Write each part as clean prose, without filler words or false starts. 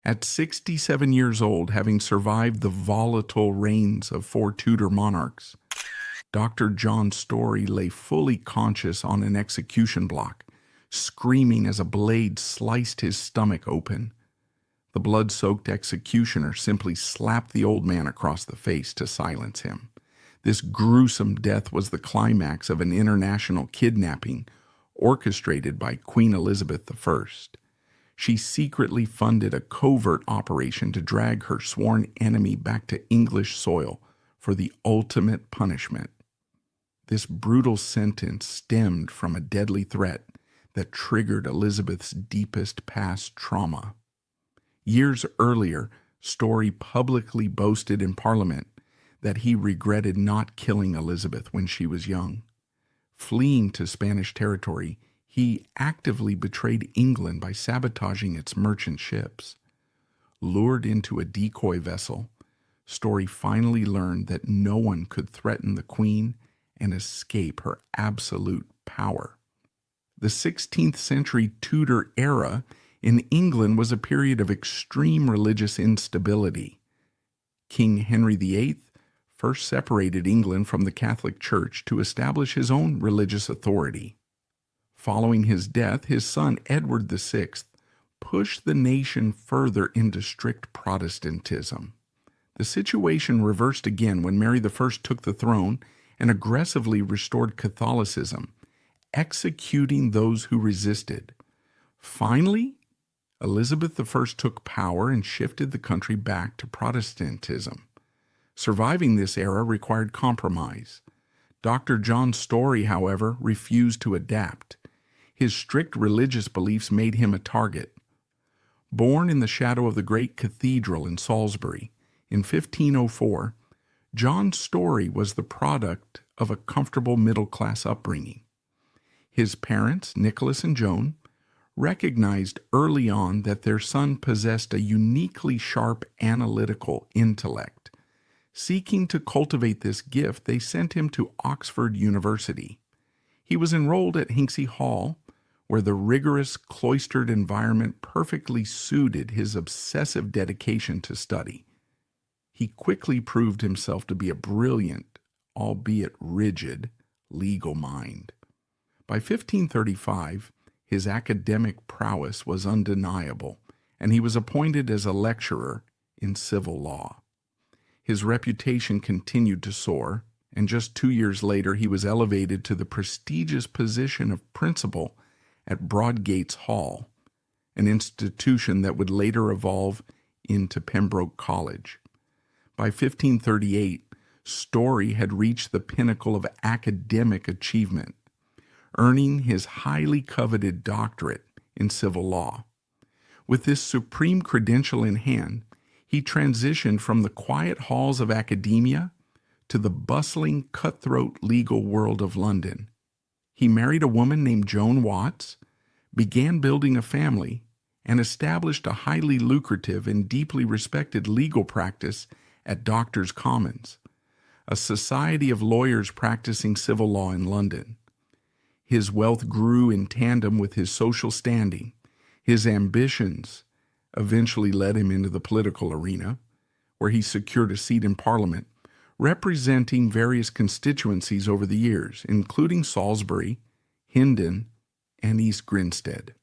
At 67 years old, having survived the volatile reigns of 4 Tudor monarchs, Dr. John Story lay fully conscious on an execution block, screaming as a blade sliced his stomach open. The blood-soaked executioner simply slapped the old man across the face to silence him. This gruesome death was the climax of an international kidnapping orchestrated by Queen Elizabeth I. She secretly funded a covert operation to drag her sworn enemy back to English soil for the ultimate punishment. This brutal sentence stemmed from a deadly threat that triggered Elizabeth's deepest past trauma. Years earlier, Story publicly boasted in Parliament that he regretted not killing Elizabeth when she was young. Fleeing to Spanish territory, he actively betrayed England by sabotaging its merchant ships. Lured into a decoy vessel, Story finally learned that no one could threaten the Queen and escape her absolute power. The 16th century Tudor era in England was a period of extreme religious instability. King Henry VIII first separated England from the Catholic Church to establish his own religious authority. Following his death, his son Edward VI pushed the nation further into strict Protestantism. The situation reversed again when Mary I took the throne and aggressively restored Catholicism, executing those who resisted. Finally, Elizabeth I took power and shifted the country back to Protestantism. Surviving this era required compromise. Dr. John Story, however, refused to adapt. His strict religious beliefs made him a target. Born in the shadow of the great cathedral in Salisbury in 1504, John Story was the product of a comfortable middle-class upbringing. His parents, Nicholas and Joan, recognized early on that their son possessed a uniquely sharp analytical intellect. Seeking to cultivate this gift, they sent him to Oxford University. He was enrolled at Hinckley Hall, where the rigorous, cloistered environment perfectly suited his obsessive dedication to study. He quickly proved himself to be a brilliant, albeit rigid, legal mind. By 1535, his academic prowess was undeniable, and he was appointed as a lecturer in civil law. His reputation continued to soar, and just 2 years later he was elevated to the prestigious position of principal at Broadgates Hall, an institution that would later evolve into Pembroke College. By 1538, Story had reached the pinnacle of academic achievement, earning his highly coveted doctorate in civil law. With this supreme credential in hand, he transitioned from the quiet halls of academia to the bustling, cutthroat legal world of London. He married a woman named Joan Watts, began building a family, and established a highly lucrative and deeply respected legal practice at Doctors' Commons, a society of lawyers practicing civil law in London. His wealth grew in tandem with his social standing. His ambitions eventually led him into the political arena, where he secured a seat in Parliament, representing various constituencies over the years, including Salisbury, Hindon, and East Grinstead.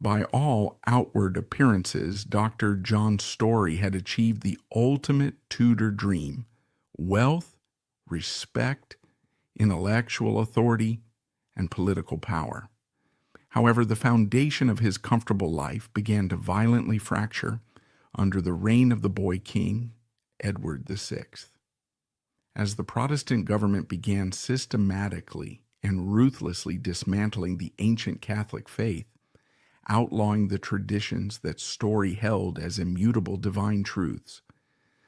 By all outward appearances, Dr. John Story had achieved the ultimate Tudor dream: wealth, respect, intellectual authority, and political power. However, the foundation of his comfortable life began to violently fracture under the reign of the boy king, Edward VI. As the Protestant government began systematically and ruthlessly dismantling the ancient Catholic faith, outlawing the traditions that Story held as immutable divine truths,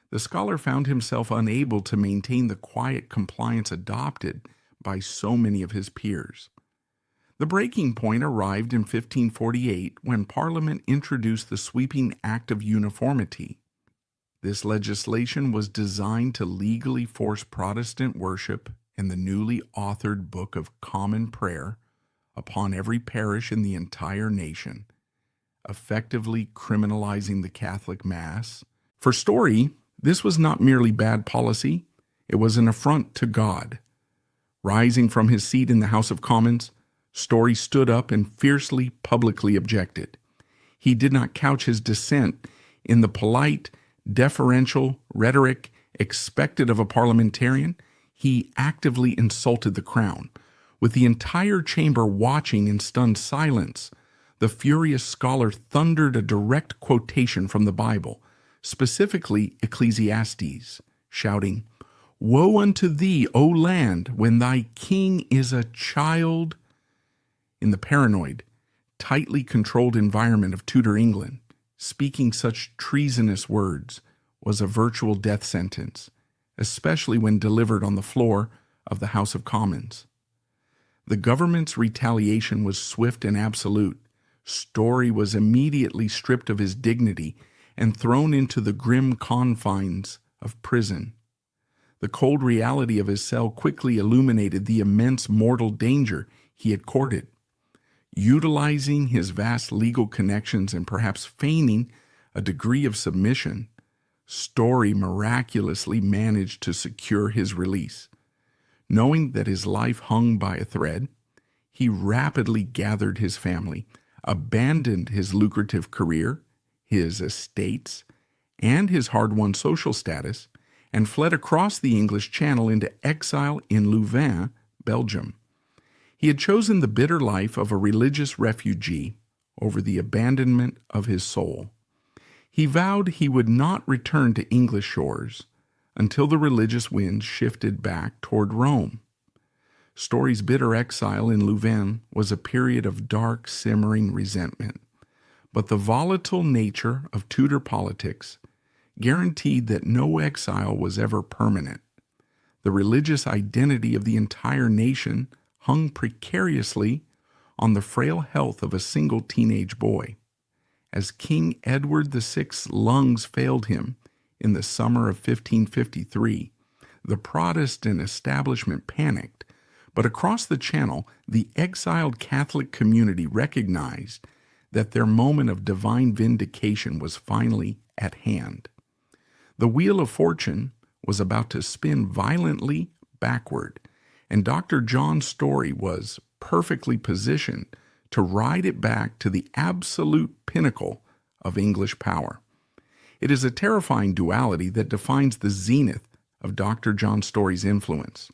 the scholar found himself unable to maintain the quiet compliance adopted by so many of his peers. The breaking point arrived in 1548 when Parliament introduced the sweeping Act of Uniformity. This legislation was designed to legally force Protestant worship in the newly authored Book of Common Prayer upon every parish in the entire nation, effectively criminalizing the Catholic Mass. For Story, this was not merely bad policy, it was an affront to God. Rising from his seat in the House of Commons, Story stood up and fiercely, publicly objected. He did not couch his dissent in the polite, deferential rhetoric expected of a parliamentarian. He actively insulted the crown. With the entire chamber watching in stunned silence, the furious scholar thundered a direct quotation from the Bible, specifically Ecclesiastes, shouting, "Woe unto thee, O land, when thy king is a child." In the paranoid, tightly controlled environment of Tudor England, speaking such treasonous words was a virtual death sentence, especially when delivered on the floor of the House of Commons. The government's retaliation was swift and absolute. Story was immediately stripped of his dignity and thrown into the grim confines of prison. The cold reality of his cell quickly illuminated the immense mortal danger he had courted. Utilizing his vast legal connections and perhaps feigning a degree of submission, Story miraculously managed to secure his release. Knowing that his life hung by a thread, he rapidly gathered his family, abandoned his lucrative career, his estates, and his hard-won social status, and fled across the English Channel into exile in Louvain, Belgium. He had chosen the bitter life of a religious refugee over the abandonment of his soul. He vowed he would not return to English shores until the religious winds shifted back toward Rome. Story's bitter exile in Louvain was a period of dark, simmering resentment, but the volatile nature of Tudor politics guaranteed that no exile was ever permanent. The religious identity of the entire nation hung precariously on the frail health of a single teenage boy. As King Edward VI's lungs failed him in the summer of 1553, the Protestant establishment panicked, but across the Channel, the exiled Catholic community recognized that their moment of divine vindication was finally at hand. The wheel of fortune was about to spin violently backward, and Dr. John Story was perfectly positioned to ride it back to the absolute pinnacle of English power. It is a terrifying duality that defines the zenith of Dr. John Story's influence.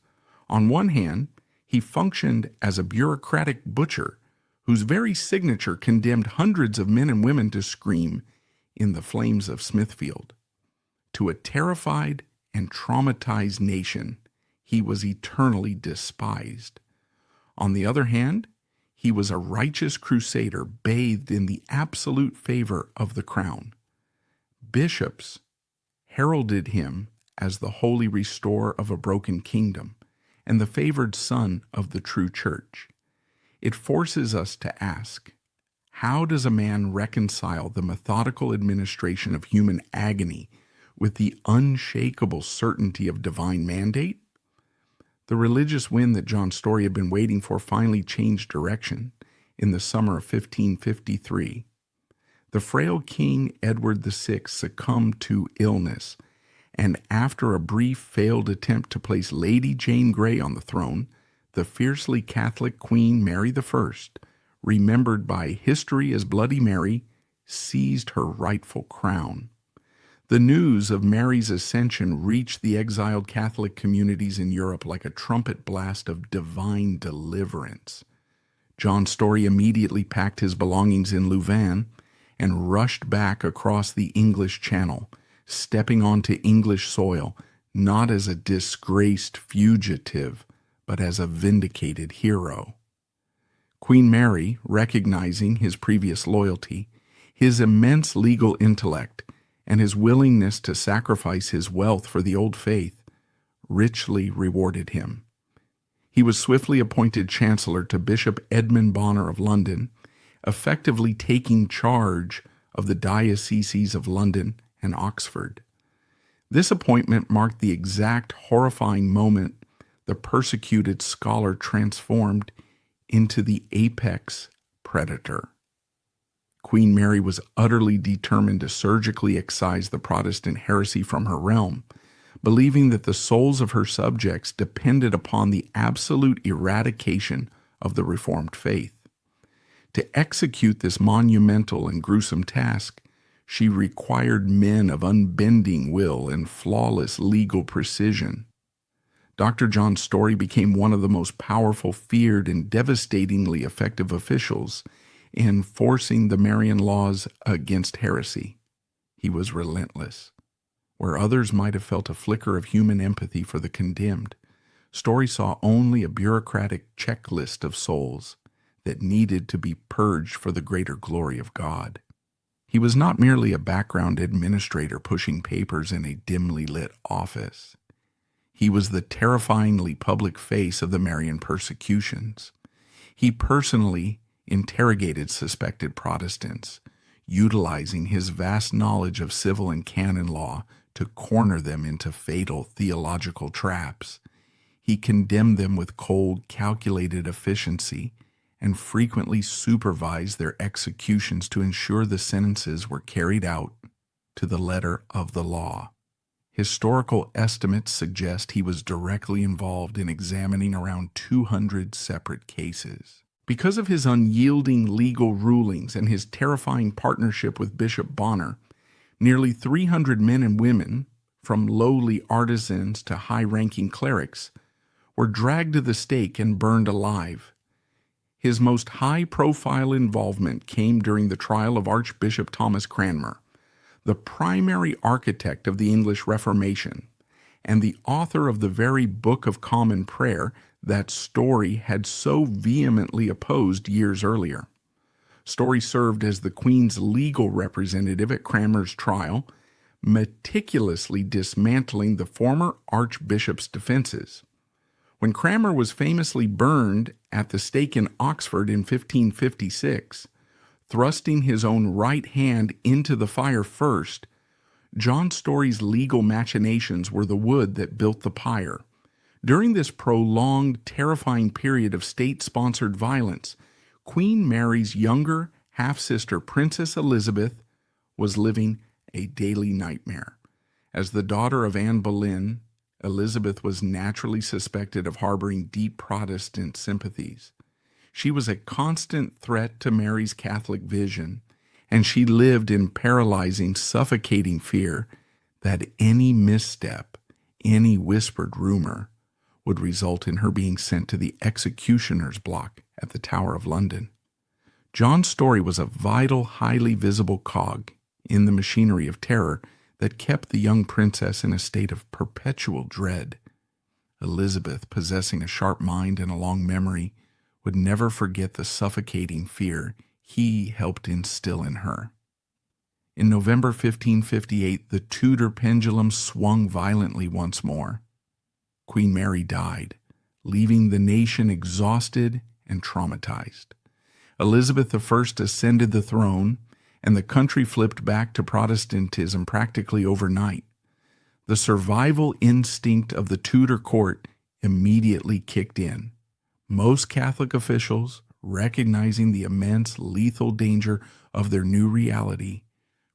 On one hand, he functioned as a bureaucratic butcher whose very signature condemned hundreds of men and women to scream in the flames of Smithfield. To a terrified and traumatized nation, he was eternally despised. On the other hand, he was a righteous crusader bathed in the absolute favor of the crown. Bishops heralded him as the holy restorer of a broken kingdom and the favored son of the true church. It forces us to ask, how does a man reconcile the methodical administration of human agony with the unshakable certainty of divine mandate? The religious wind that John Story had been waiting for finally changed direction in the summer of 1553. The frail King Edward VI succumbed to illness, and after a brief failed attempt to place Lady Jane Grey on the throne, the fiercely Catholic Queen Mary I, remembered by history as Bloody Mary, seized her rightful crown. The news of Mary's ascension reached the exiled Catholic communities in Europe like a trumpet blast of divine deliverance. John Story immediately packed his belongings in Louvain and rushed back across the English Channel, stepping onto English soil not as a disgraced fugitive, but as a vindicated hero. Queen Mary, recognizing his previous loyalty, his immense legal intellect, and his willingness to sacrifice his wealth for the old faith, richly rewarded him. He was swiftly appointed Chancellor to Bishop Edmund Bonner of London, effectively taking charge of the dioceses of London and Oxford. This appointment marked the exact horrifying moment the persecuted scholar transformed into the apex predator. Queen Mary was utterly determined to surgically excise the Protestant heresy from her realm, believing that the souls of her subjects depended upon the absolute eradication of the Reformed faith. To execute this monumental and gruesome task, she required men of unbending will and flawless legal precision. Dr. John Story became one of the most powerful, feared, and devastatingly effective officials in enforcing the Marian laws against heresy. He was relentless. Where others might have felt a flicker of human empathy for the condemned, Story saw only a bureaucratic checklist of souls that needed to be purged for the greater glory of God. He was not merely a background administrator pushing papers in a dimly lit office. He was the terrifyingly public face of the Marian persecutions. He personally interrogated suspected Protestants, utilizing his vast knowledge of civil and canon law to corner them into fatal theological traps. He condemned them with cold, calculated efficiency and frequently supervised their executions to ensure the sentences were carried out to the letter of the law. Historical estimates suggest he was directly involved in examining around 200 separate cases. Because of his unyielding legal rulings and his terrifying partnership with Bishop Bonner, nearly 300 men and women, from lowly artisans to high-ranking clerics, were dragged to the stake and burned alive. His most high-profile involvement came during the trial of Archbishop Thomas Cranmer, the primary architect of the English Reformation, and the author of the very Book of Common Prayer that Story had so vehemently opposed years earlier. Story served as the Queen's legal representative at Cranmer's trial, meticulously dismantling the former Archbishop's defenses. When Cranmer was famously burned at the stake in Oxford in 1556, thrusting his own right hand into the fire first, John Story's legal machinations were the wood that built the pyre. During this prolonged, terrifying period of state-sponsored violence, Queen Mary's younger half-sister, Princess Elizabeth, was living a daily nightmare. As the daughter of Anne Boleyn, Elizabeth was naturally suspected of harboring deep Protestant sympathies. She was a constant threat to Mary's Catholic vision, and she lived in paralyzing, suffocating fear that any misstep, any whispered rumor, would result in her being sent to the executioner's block at the Tower of London. John Story was a vital, highly visible cog in the machinery of terror that kept the young princess in a state of perpetual dread. Elizabeth, possessing a sharp mind and a long memory, would never forget the suffocating fear he helped instill in her. In November 1558, the Tudor pendulum swung violently once more. Queen Mary died, leaving the nation exhausted and traumatized. Elizabeth I ascended the throne, and the country flipped back to Protestantism practically overnight. The survival instinct of the Tudor court immediately kicked in. Most Catholic officials, recognizing the immense lethal danger of their new reality,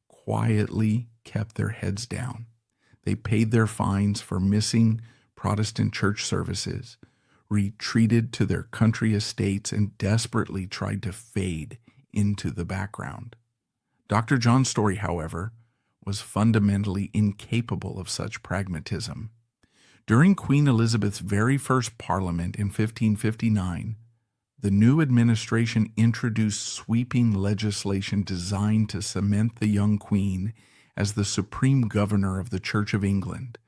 quietly kept their heads down. They paid their fines for missing Protestant church services, retreated to their country estates, and desperately tried to fade into the background. Dr. John Story, however, was fundamentally incapable of such pragmatism. During Queen Elizabeth's very first Parliament in 1559, the new administration introduced sweeping legislation designed to cement the young queen as the supreme governor of the Church of England,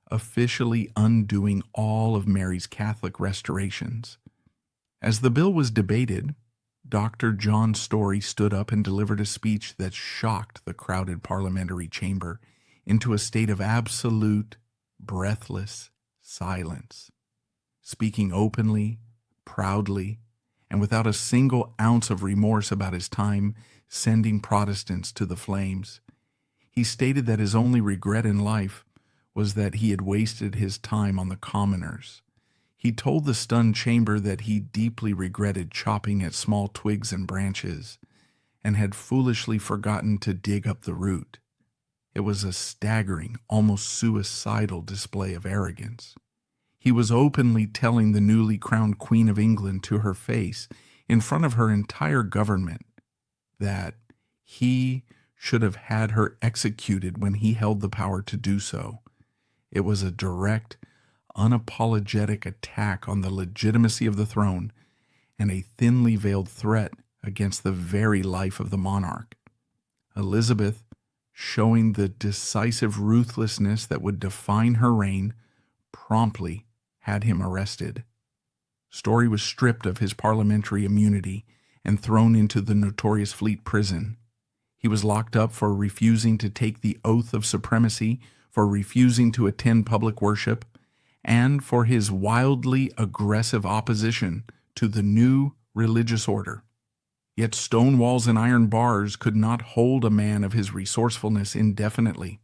officially undoing all of Mary's Catholic restorations. As the bill was debated, Dr. John Story stood up and delivered a speech that shocked the crowded parliamentary chamber into a state of absolute, breathless silence. Speaking openly, proudly, and without a single ounce of remorse about his time sending Protestants to the flames, he stated that his only regret in life was that he had wasted his time on the commoners. He told the stunned chamber that he deeply regretted chopping at small twigs and branches, and had foolishly forgotten to dig up the root. It was a staggering, almost suicidal display of arrogance. He was openly telling the newly crowned Queen of England to her face, in front of her entire government, that he should have had her executed when he held the power to do so. It was a direct, unapologetic attack on the legitimacy of the throne and a thinly veiled threat against the very life of the monarch. Elizabeth, showing the decisive ruthlessness that would define her reign, promptly had him arrested. Story was stripped of his parliamentary immunity and thrown into the notorious Fleet prison. He was locked up for refusing to take the oath of supremacy, for refusing to attend public worship, and for his wildly aggressive opposition to the new religious order. Yet stone walls and iron bars could not hold a man of his resourcefulness indefinitely.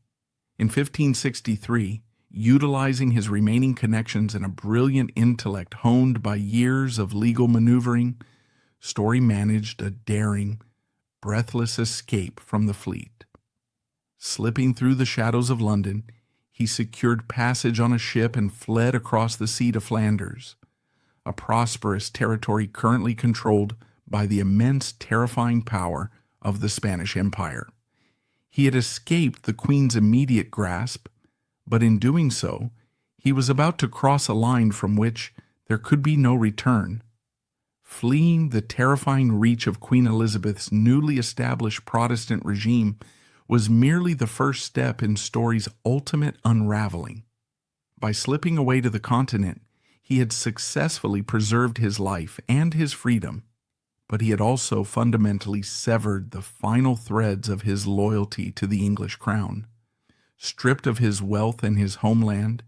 In 1563, utilizing his remaining connections and a brilliant intellect honed by years of legal maneuvering, Story managed a daring, breathless escape from the Fleet. Slipping through the shadows of London, he secured passage on a ship and fled across the sea to Flanders, a prosperous territory currently controlled by the immense, terrifying power of the Spanish Empire. He had escaped the Queen's immediate grasp, but in doing so, he was about to cross a line from which there could be no return. Fleeing the terrifying reach of Queen Elizabeth's newly established Protestant regime was merely the first step in Story's ultimate unraveling. By slipping away to the continent, he had successfully preserved his life and his freedom, but he had also fundamentally severed the final threads of his loyalty to the English crown. Stripped of his wealth and his homeland,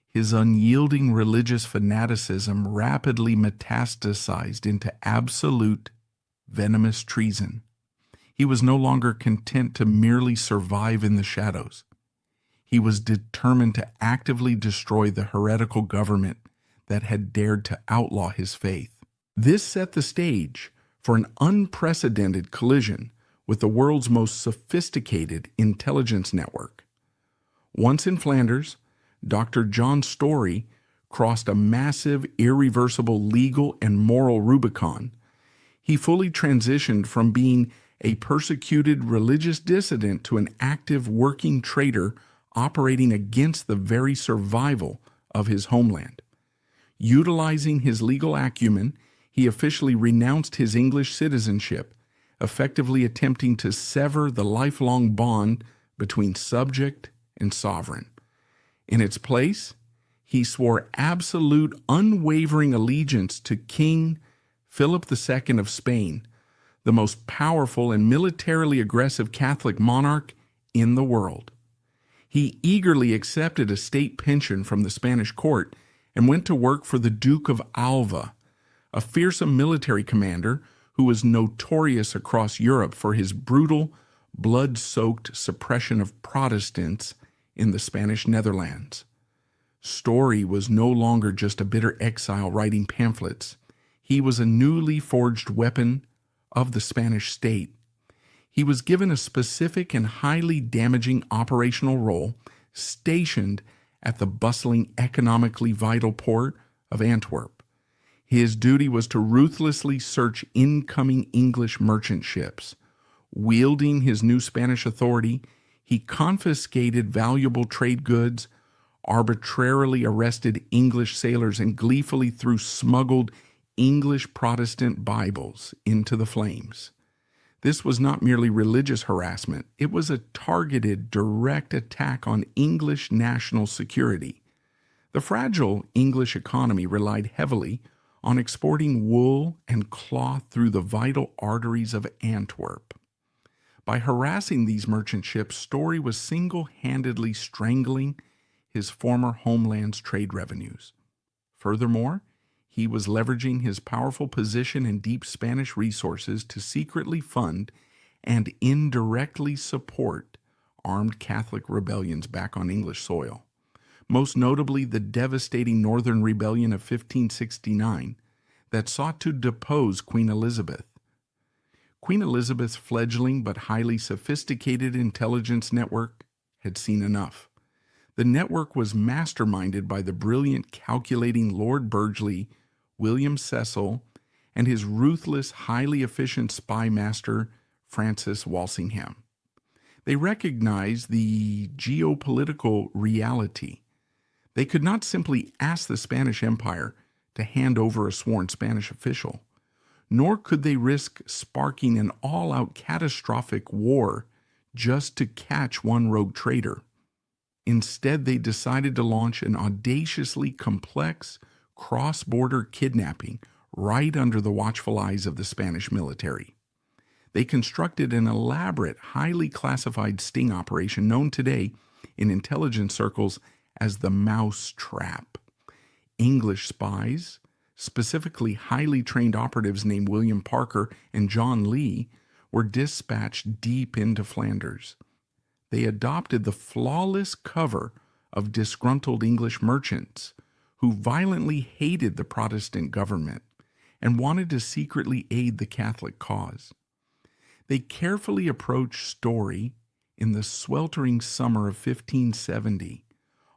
his unyielding religious fanaticism rapidly metastasized into absolute, venomous treason. He was no longer content to merely survive in the shadows. He was determined to actively destroy the heretical government that had dared to outlaw his faith. This set the stage for an unprecedented collision with the world's most sophisticated intelligence network. Once in Flanders, Dr. John Story crossed a massive, irreversible legal and moral Rubicon. He fully transitioned from being a persecuted religious dissident to an active working traitor operating against the very survival of his homeland. Utilizing his legal acumen, he officially renounced his English citizenship, effectively attempting to sever the lifelong bond between subject and sovereign. In its place, he swore absolute, unwavering allegiance to King Philip II of Spain, the most powerful and militarily aggressive Catholic monarch in the world. He eagerly accepted a state pension from the Spanish court and went to work for the Duke of Alva, a fearsome military commander who was notorious across Europe for his brutal, blood-soaked suppression of Protestants in the Spanish Netherlands. Story was no longer just a bitter exile writing pamphlets. He was a newly forged weapon of the Spanish state. He was given a specific and highly damaging operational role, stationed at the bustling, economically vital port of Antwerp. His duty was to ruthlessly search incoming English merchant ships. Wielding his new Spanish authority, he confiscated valuable trade goods, arbitrarily arrested English sailors, and gleefully threw smuggled English Protestant Bibles into the flames. This was not merely religious harassment, it was a targeted, direct attack on English national security. The fragile English economy relied heavily on exporting wool and cloth through the vital arteries of Antwerp. By harassing these merchant ships, Story was single-handedly strangling his former homeland's trade revenues. Furthermore, he was leveraging his powerful position and deep Spanish resources to secretly fund and indirectly support armed Catholic rebellions back on English soil, most notably the devastating Northern Rebellion of 1569 that sought to depose Queen Elizabeth. Queen Elizabeth's fledgling but highly sophisticated intelligence network had seen enough. The network was masterminded by the brilliant calculating Lord Burghley, William Cecil, and his ruthless, highly efficient spy master, Francis Walsingham. They recognized the geopolitical reality. They could not simply ask the Spanish Empire to hand over a sworn Spanish official, nor could they risk sparking an all-out catastrophic war just to catch one rogue traitor. Instead, they decided to launch an audaciously complex cross-border kidnapping right under the watchful eyes of the Spanish military. They constructed an elaborate, highly classified sting operation known today in intelligence circles as the Mouse Trap. English spies, specifically highly trained operatives named William Parker and John Lee, were dispatched deep into Flanders. They adopted the flawless cover of disgruntled English merchants who violently hated the Protestant government and wanted to secretly aid the Catholic cause. They carefully approached Story in the sweltering summer of 1570,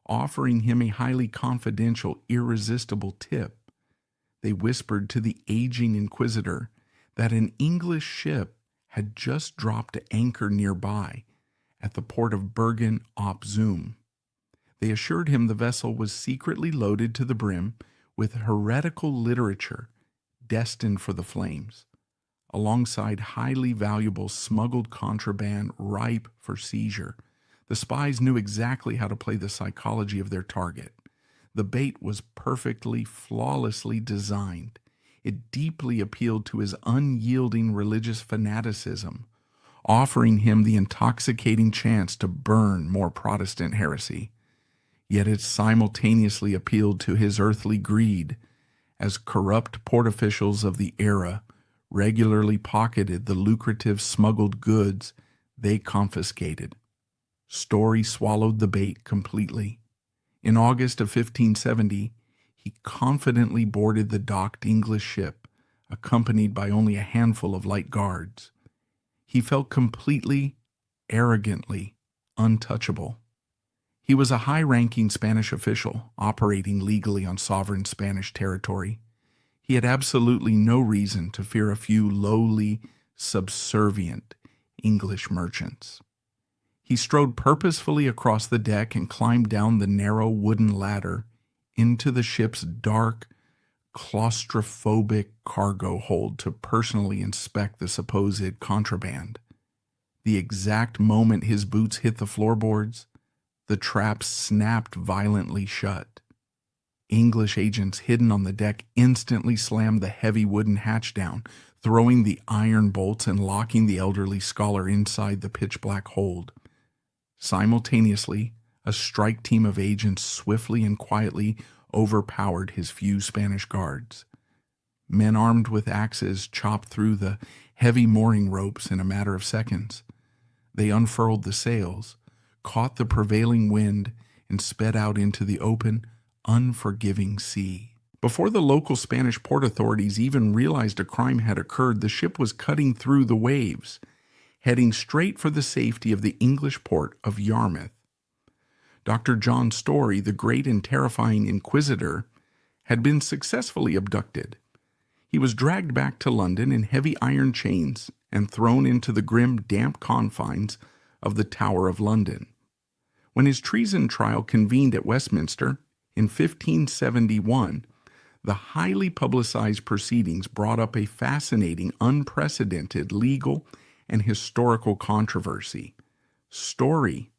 offering him a highly confidential, irresistible tip. They whispered to the aging inquisitor that an English ship had just dropped anchor nearby at the port of Bergen op Zoom. They assured him the vessel was secretly loaded to the brim with heretical literature destined for the flames, alongside highly valuable smuggled contraband ripe for seizure. The spies knew exactly how to play the psychology of their target. The bait was perfectly, flawlessly designed. It deeply appealed to his unyielding religious fanaticism, offering him the intoxicating chance to burn more Protestant heresy. Yet it simultaneously appealed to his earthly greed, as corrupt port officials of the era regularly pocketed the lucrative smuggled goods they confiscated. Story swallowed the bait completely. In August of 1570, he confidently boarded the docked English ship, accompanied by only a handful of light guards. He felt completely, arrogantly untouchable. He was a high-ranking Spanish official operating legally on sovereign Spanish territory. He had absolutely no reason to fear a few lowly, subservient English merchants. He strode purposefully across the deck and climbed down the narrow wooden ladder into the ship's dark, claustrophobic cargo hold to personally inspect the supposed contraband. The exact moment his boots hit the floorboards, the trap snapped violently shut. English agents hidden on the deck instantly slammed the heavy wooden hatch down, throwing the iron bolts and locking the elderly scholar inside the pitch-black hold. Simultaneously, a strike team of agents swiftly and quietly overpowered his few Spanish guards. Men armed with axes chopped through the heavy mooring ropes in a matter of seconds. They unfurled the sails, caught the prevailing wind, and sped out into the open, unforgiving sea. Before the local Spanish port authorities even realized a crime had occurred, the ship was cutting through the waves, heading straight for the safety of the English port of Yarmouth. Dr. John Story, the great and terrifying inquisitor, had been successfully abducted. He was dragged back to London in heavy iron chains and thrown into the grim, damp confines of the Tower of London. When his treason trial convened at Westminster in 1571, the highly publicized proceedings brought up a fascinating, unprecedented legal and historical controversy. Story,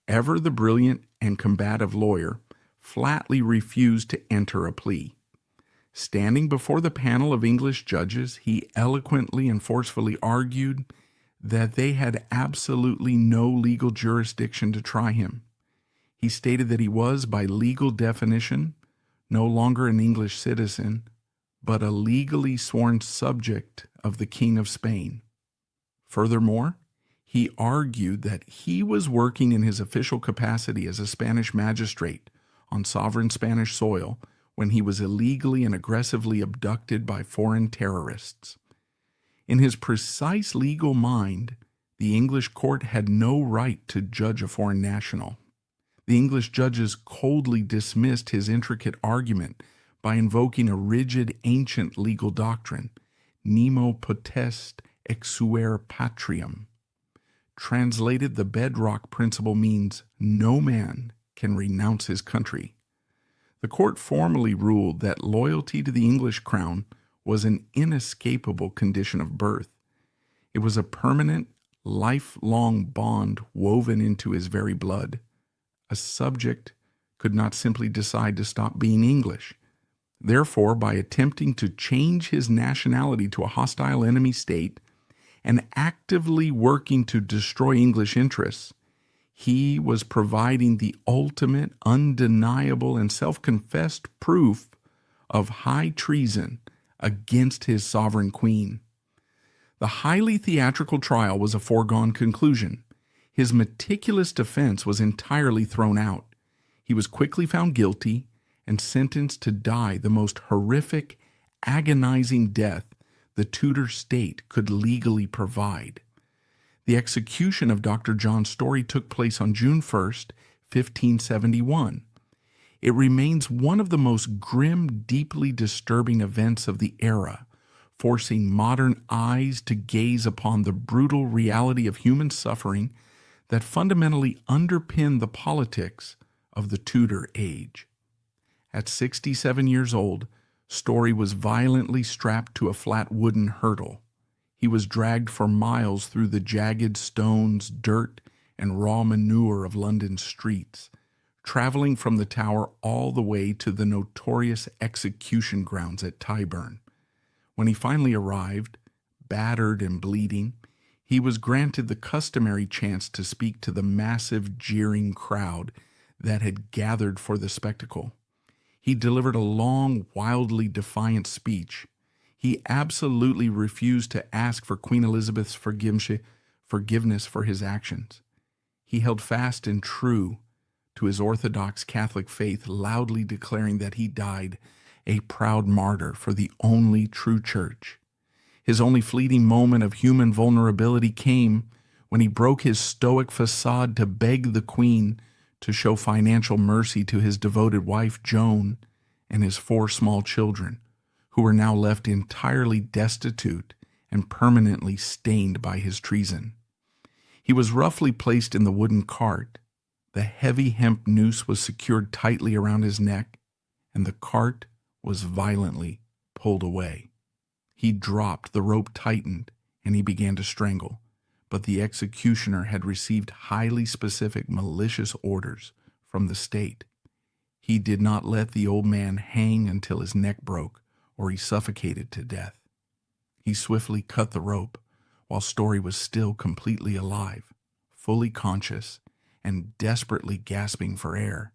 ever the brilliant and combative lawyer, flatly refused to enter a plea. Standing before the panel of English judges, he eloquently and forcefully argued that they had absolutely no legal jurisdiction to try him. He stated that he was, by legal definition, no longer an English citizen, but a legally sworn subject of the King of Spain. Furthermore, he argued that he was working in his official capacity as a Spanish magistrate on sovereign Spanish soil when he was illegally and aggressively abducted by foreign terrorists. In his precise legal mind, the English court had no right to judge a foreign national. The English judges coldly dismissed his intricate argument by invoking a rigid ancient legal doctrine, nemo potest exuere patriam. Translated, the bedrock principle means no man can renounce his country. The court formally ruled that loyalty to the English crown was an inescapable condition of birth. It was a permanent, lifelong bond woven into his very blood. A subject could not simply decide to stop being English. Therefore, by attempting to change his nationality to a hostile enemy state and actively working to destroy English interests, he was providing the ultimate, undeniable, and self-confessed proof of high treason against his sovereign queen. The highly theatrical trial was a foregone conclusion. His meticulous defense was entirely thrown out. He was quickly found guilty and sentenced to die the most horrific, agonizing death the Tudor state could legally provide. The execution of Dr. John Story took place on June 1st, 1571. It remains one of the most grim, deeply disturbing events of the era, forcing modern eyes to gaze upon the brutal reality of human suffering that fundamentally underpinned the politics of the Tudor age. At 67 years old, Story was violently strapped to a flat wooden hurdle. He was dragged for miles through the jagged stones, dirt, and raw manure of London's streets, traveling from the Tower all the way to the notorious execution grounds at Tyburn. When he finally arrived, battered and bleeding, he was granted the customary chance to speak to the massive, jeering crowd that had gathered for the spectacle. He delivered a long, wildly defiant speech. He absolutely refused to ask for Queen Elizabeth's forgiveness for his actions. He held fast and true to his Orthodox Catholic faith, loudly declaring that he died a proud martyr for the only true church. His only fleeting moment of human vulnerability came when he broke his stoic facade to beg the Queen to show financial mercy to his devoted wife, Joan, and his 4 small children, who were now left entirely destitute and permanently stained by his treason. He was roughly placed in the wooden cart. The heavy hemp noose was secured tightly around his neck, and the cart was violently pulled away. He dropped, the rope tightened, and he began to strangle. But the executioner had received highly specific, malicious orders from the state. He did not let the old man hang until his neck broke or he suffocated to death. He swiftly cut the rope while Story was still completely alive, fully conscious, and desperately gasping for air.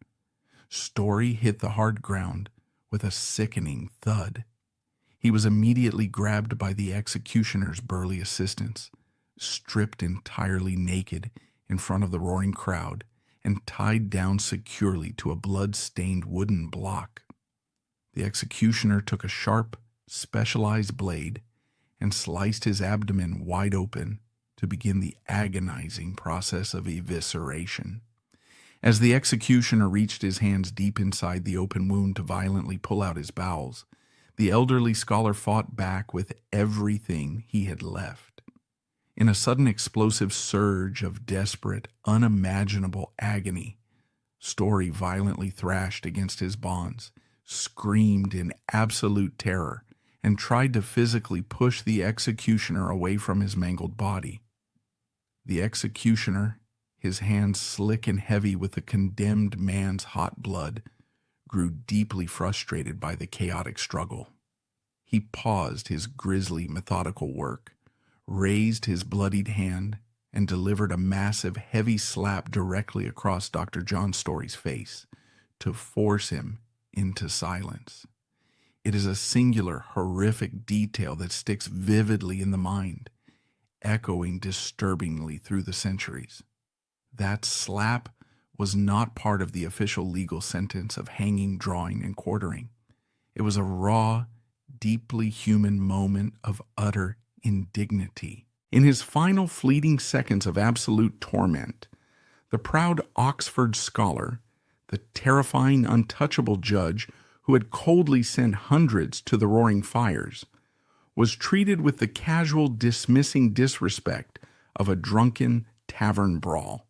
Story hit the hard ground with a sickening thud. He was immediately grabbed by the executioner's burly assistants, stripped entirely naked in front of the roaring crowd, and tied down securely to a blood-stained wooden block. The executioner took a sharp, specialized blade and sliced his abdomen wide open to begin the agonizing process of evisceration. As the executioner reached his hands deep inside the open wound to violently pull out his bowels, the elderly scholar fought back with everything he had left. In a sudden explosive surge of desperate, unimaginable agony, Story violently thrashed against his bonds, screamed in absolute terror, and tried to physically push the executioner away from his mangled body. The executioner, his hands slick and heavy with the condemned man's hot blood, grew deeply frustrated by the chaotic struggle. He paused his grisly, methodical work, raised his bloodied hand, and delivered a massive, heavy slap directly across Dr. John Story's face to force him into silence. It is a singular, horrific detail that sticks vividly in the mind, echoing disturbingly through the centuries. That slap was not part of the official legal sentence of hanging, drawing, and quartering. It was a raw, deeply human moment of utter indignity. In his final fleeting seconds of absolute torment, the proud Oxford scholar, the terrifying, untouchable judge who had coldly sent hundreds to the roaring fires, was treated with the casual, dismissing disrespect of a drunken tavern brawl.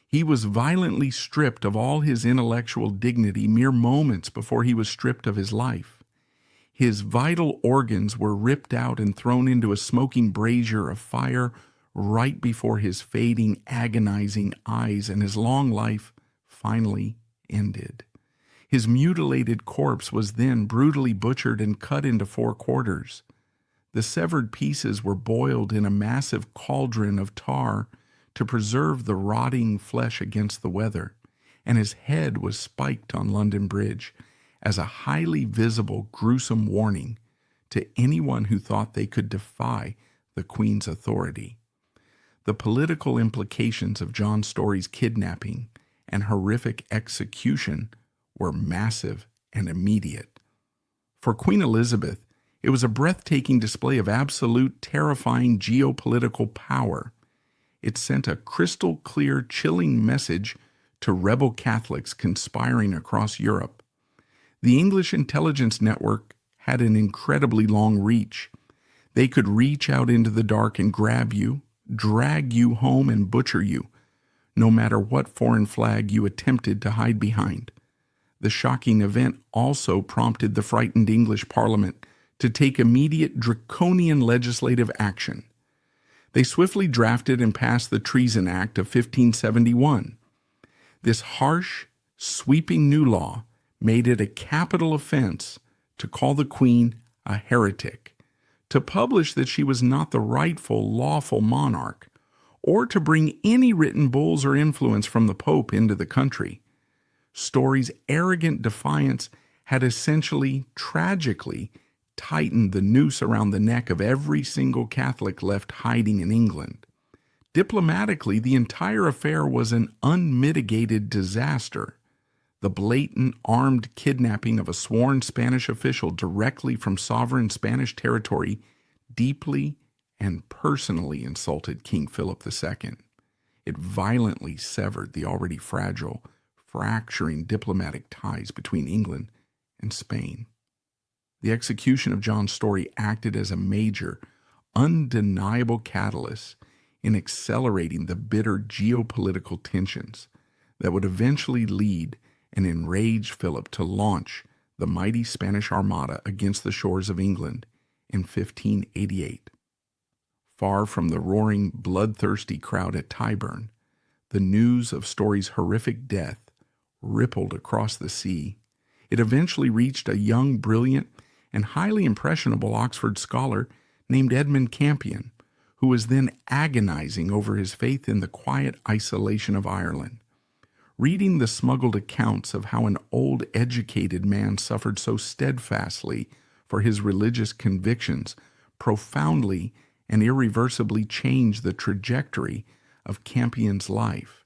He was violently stripped of all his intellectual dignity mere moments before he was stripped of his life. His vital organs were ripped out and thrown into a smoking brazier of fire right before his fading, agonizing eyes, and his long life finally ended. His mutilated corpse was then brutally butchered and cut into 4 quarters. The severed pieces were boiled in a massive cauldron of tar to preserve the rotting flesh against the weather, and his head was spiked on London Bridge as a highly visible, gruesome warning to anyone who thought they could defy the Queen's authority. The political implications of John Story's kidnapping and horrific execution were massive and immediate. For Queen Elizabeth, it was a breathtaking display of absolute, terrifying geopolitical power. It sent a crystal-clear, chilling message to rebel Catholics conspiring across Europe. The English intelligence network had an incredibly long reach. They could reach out into the dark and grab you, drag you home, and butcher you, no matter what foreign flag you attempted to hide behind. The shocking event also prompted the frightened English Parliament to take immediate draconian legislative action. They swiftly drafted and passed the Treason Act of 1571. This harsh, sweeping new law made it a capital offense to call the Queen a heretic, to publish that she was not the rightful, lawful monarch, or to bring any written bulls or influence from the Pope into the country. Story's arrogant defiance had essentially, tragically, tightened the noose around the neck of every single Catholic left hiding in England. Diplomatically, the entire affair was an unmitigated disaster. The blatant armed kidnapping of a sworn Spanish official directly from sovereign Spanish territory deeply and personally insulted King Philip II. It violently severed the already fragile, fracturing diplomatic ties between England and Spain. The execution of John Story acted as a major, undeniable catalyst in accelerating the bitter geopolitical tensions that would eventually lead and enrage Philip to launch the mighty Spanish Armada against the shores of England in 1588. Far from the roaring, bloodthirsty crowd at Tyburn, the news of Story's horrific death rippled across the sea. It eventually reached a young, brilliant, and highly impressionable Oxford scholar named Edmund Campion, who was then agonizing over his faith in the quiet isolation of Ireland. Reading the smuggled accounts of how an old, educated man suffered so steadfastly for his religious convictions profoundly and irreversibly changed the trajectory of Campion's life.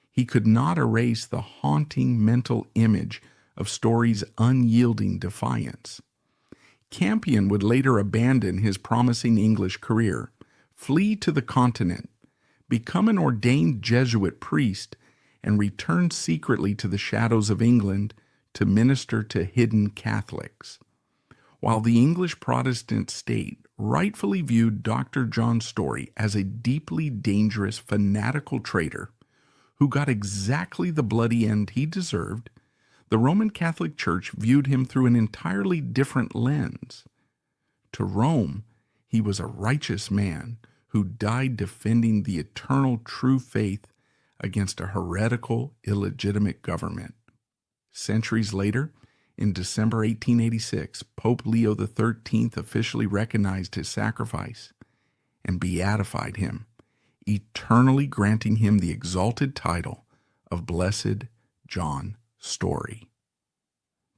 He could not erase the haunting mental image of Story's unyielding defiance. Campion would later abandon his promising English career, flee to the continent, become an ordained Jesuit priest, and return secretly to the shadows of England to minister to hidden Catholics. While the English Protestant state rightfully viewed Dr. John Story as a deeply dangerous, fanatical traitor who got exactly the bloody end he deserved, the Roman Catholic Church viewed him through an entirely different lens. To Rome, he was a righteous man who died defending the eternal true faith against a heretical, illegitimate government. Centuries later, in December 1886, Pope Leo XIII officially recognized his sacrifice and beatified him, eternally granting him the exalted title of Blessed John Story.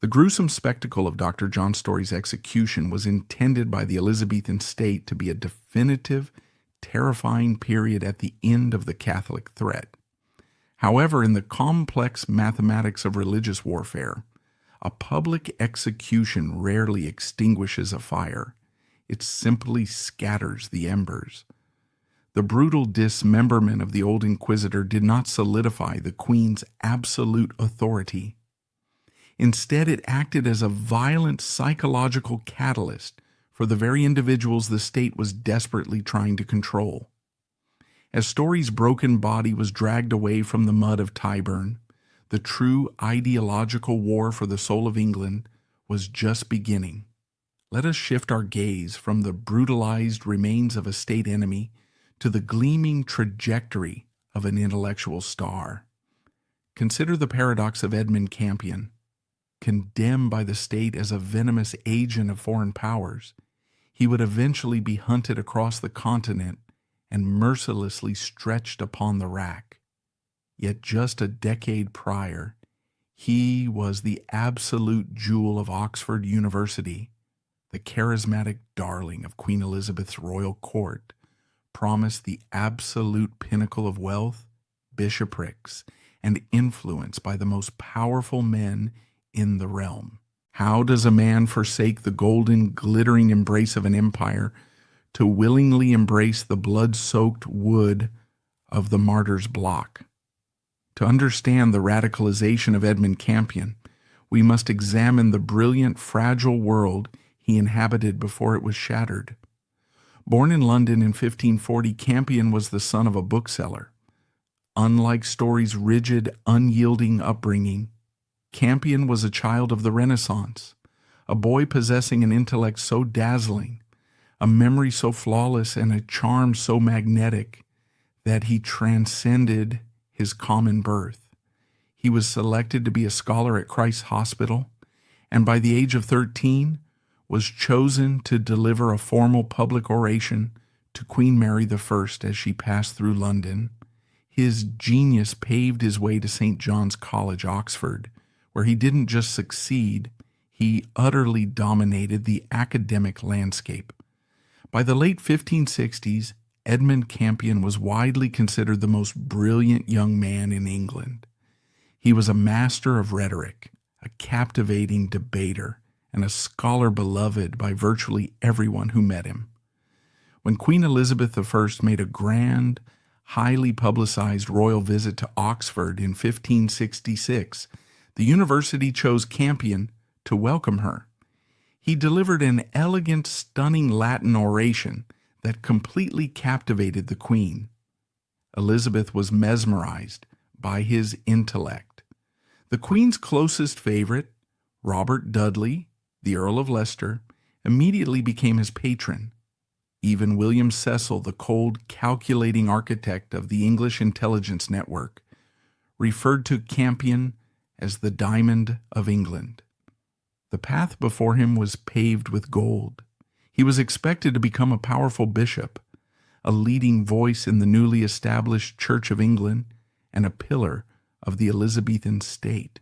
The gruesome spectacle of Dr. John Story's execution was intended by the Elizabethan state to be a definitive, terrifying period at the end of the Catholic threat. However, in the complex mathematics of religious warfare, a public execution rarely extinguishes a fire. it simply scatters the embers. The brutal dismemberment of the old inquisitor did not solidify the Queen's absolute authority. Instead, it acted as a violent psychological catalyst for the very individuals the state was desperately trying to control. As Story's broken body was dragged away from the mud of Tyburn, the true ideological war for the soul of England was just beginning. Let us shift our gaze from the brutalized remains of a state enemy to the gleaming trajectory of an intellectual star. Consider the paradox of Edmund Campion. Condemned by the state as a venomous agent of foreign powers, he would eventually be hunted across the continent and mercilessly stretched upon the rack. Yet just a decade prior, he was the absolute jewel of Oxford University, the charismatic darling of Queen Elizabeth's royal court, promised the absolute pinnacle of wealth, bishoprics, and influence by the most powerful men in the realm. How does a man forsake the golden, glittering embrace of an empire to willingly embrace the blood-soaked wood of the martyr's block? To understand the radicalization of Edmund Campion, we must examine the brilliant, fragile world he inhabited before it was shattered. Born in London in 1540, Campion was the son of a bookseller. Unlike Story's rigid, unyielding upbringing, Campion was a child of the Renaissance, a boy possessing an intellect so dazzling, a memory so flawless, and a charm so magnetic that he transcended his common birth. He was selected to be a scholar at Christ's Hospital, and by the age of 13 was chosen to deliver a formal public oration to Queen Mary I as she passed through London. His genius paved his way to St. John's College, Oxford, where he didn't just succeed, he utterly dominated the academic landscape. By the late 1560s, Edmund Campion was widely considered the most brilliant young man in England. He was a master of rhetoric, a captivating debater, and a scholar beloved by virtually everyone who met him. When Queen Elizabeth I made a grand, highly publicized royal visit to Oxford in 1566, the university chose Campion to welcome her. He delivered an elegant, stunning Latin oration that completely captivated the Queen. Elizabeth was mesmerized by his intellect. The Queen's closest favorite, Robert Dudley, the Earl of Leicester, immediately became his patron. Even William Cecil, the cold, calculating architect of the English intelligence network, referred to Campion as the Diamond of England. The path before him was paved with gold. He was expected to become a powerful bishop, a leading voice in the newly established Church of England, and a pillar of the Elizabethan state.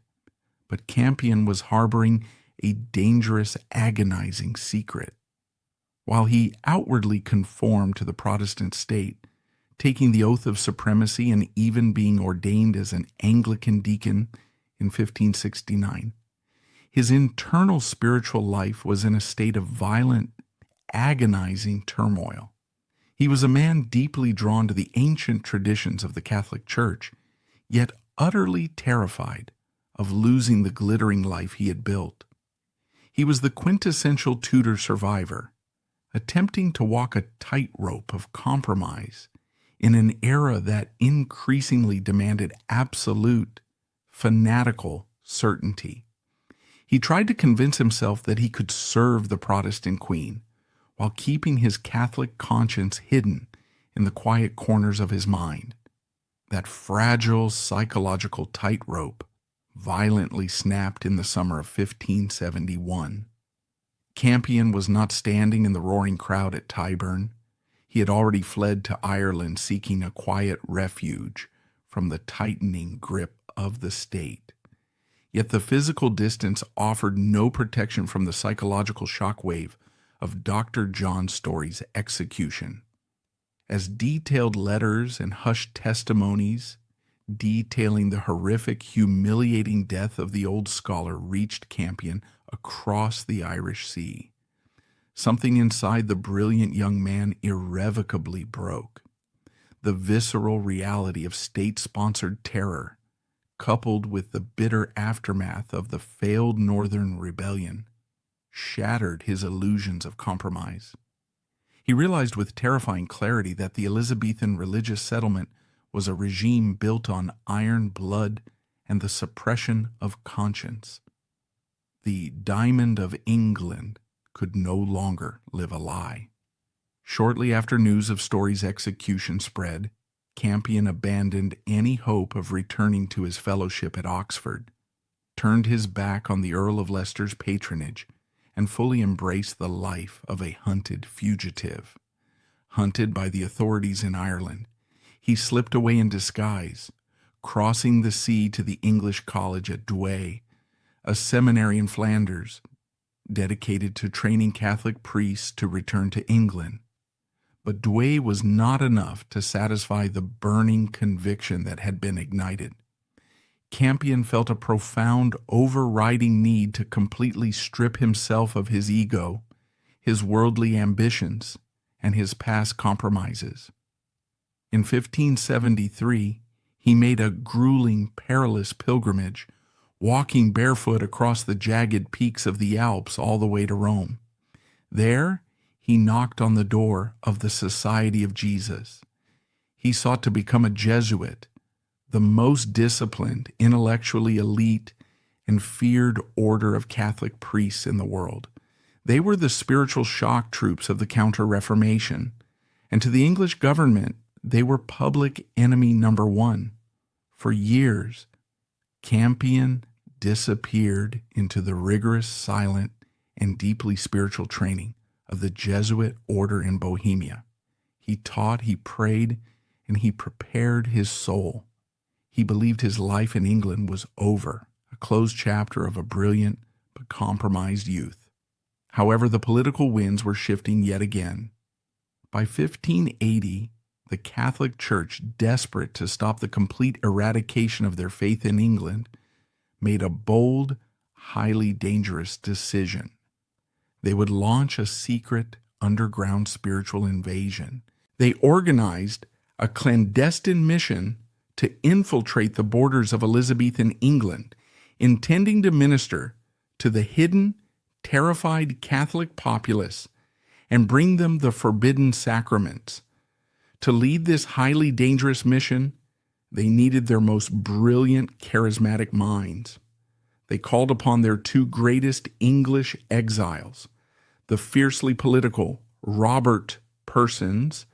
But Campion was harboring a dangerous, agonizing secret. While he outwardly conformed to the Protestant state, taking the oath of supremacy and even being ordained as an Anglican deacon in 1569, his internal spiritual life was in a state of violent, agonizing turmoil. He was a man deeply drawn to the ancient traditions of the Catholic Church, yet utterly terrified of losing the glittering life he had built. He was the quintessential Tudor survivor, attempting to walk a tightrope of compromise in an era that increasingly demanded absolute, fanatical certainty. He tried to convince himself that he could serve the Protestant Queen while keeping his Catholic conscience hidden in the quiet corners of his mind. That fragile psychological tightrope violently snapped in the summer of 1571. Campion was not standing in the roaring crowd at Tyburn. He had already fled to Ireland seeking a quiet refuge from the tightening grip of the state. Yet the physical distance offered no protection from the psychological shockwave of Dr. John Story's execution. As detailed letters and hushed testimonies detailing the horrific, humiliating death of the old scholar reached Campion across the Irish Sea, Something inside the brilliant young man irrevocably broke. The visceral reality of state-sponsored terror, coupled with the bitter aftermath of the failed Northern Rebellion, shattered his illusions of compromise. He realized with terrifying clarity that the Elizabethan religious settlement was a regime built on iron blood and the suppression of conscience. The Diamond of England could no longer live a lie. Shortly after news of Story's execution spread, Campion abandoned any hope of returning to his fellowship at Oxford, turned his back on the Earl of Leicester's patronage, and fully embraced the life of a hunted fugitive. Hunted by the authorities in Ireland, he slipped away in disguise, crossing the sea to the English college at Douai, a seminary in Flanders, dedicated to training Catholic priests to return to England. But Douai was not enough to satisfy the burning conviction that had been ignited. Campion felt a profound, overriding need to completely strip himself of his ego, his worldly ambitions, and his past compromises. In 1573, he made a grueling, perilous pilgrimage, walking barefoot across the jagged peaks of the Alps all the way to Rome. There, he knocked on the door of the Society of Jesus. He sought to become a Jesuit, the most disciplined, intellectually elite, and feared order of Catholic priests in the world. They were the spiritual shock troops of the Counter-Reformation, and to the English government, they were public enemy number one. For years, Campion disappeared into the rigorous, silent, and deeply spiritual training of the Jesuit order in Bohemia. He taught, he prayed, and he prepared his soul. He believed his life in England was over, a closed chapter of a brilliant but compromised youth. However, the political winds were shifting yet again. By 1580, the Catholic Church, desperate to stop the complete eradication of their faith in England, made a bold, highly dangerous decision. They would launch a secret underground spiritual invasion. They organized a clandestine mission to infiltrate the borders of Elizabethan England, intending to minister to the hidden, terrified Catholic populace and bring them the forbidden sacraments. To lead this highly dangerous mission, they needed their most brilliant, charismatic minds. They called upon their two greatest English exiles, the fiercely political Robert Persons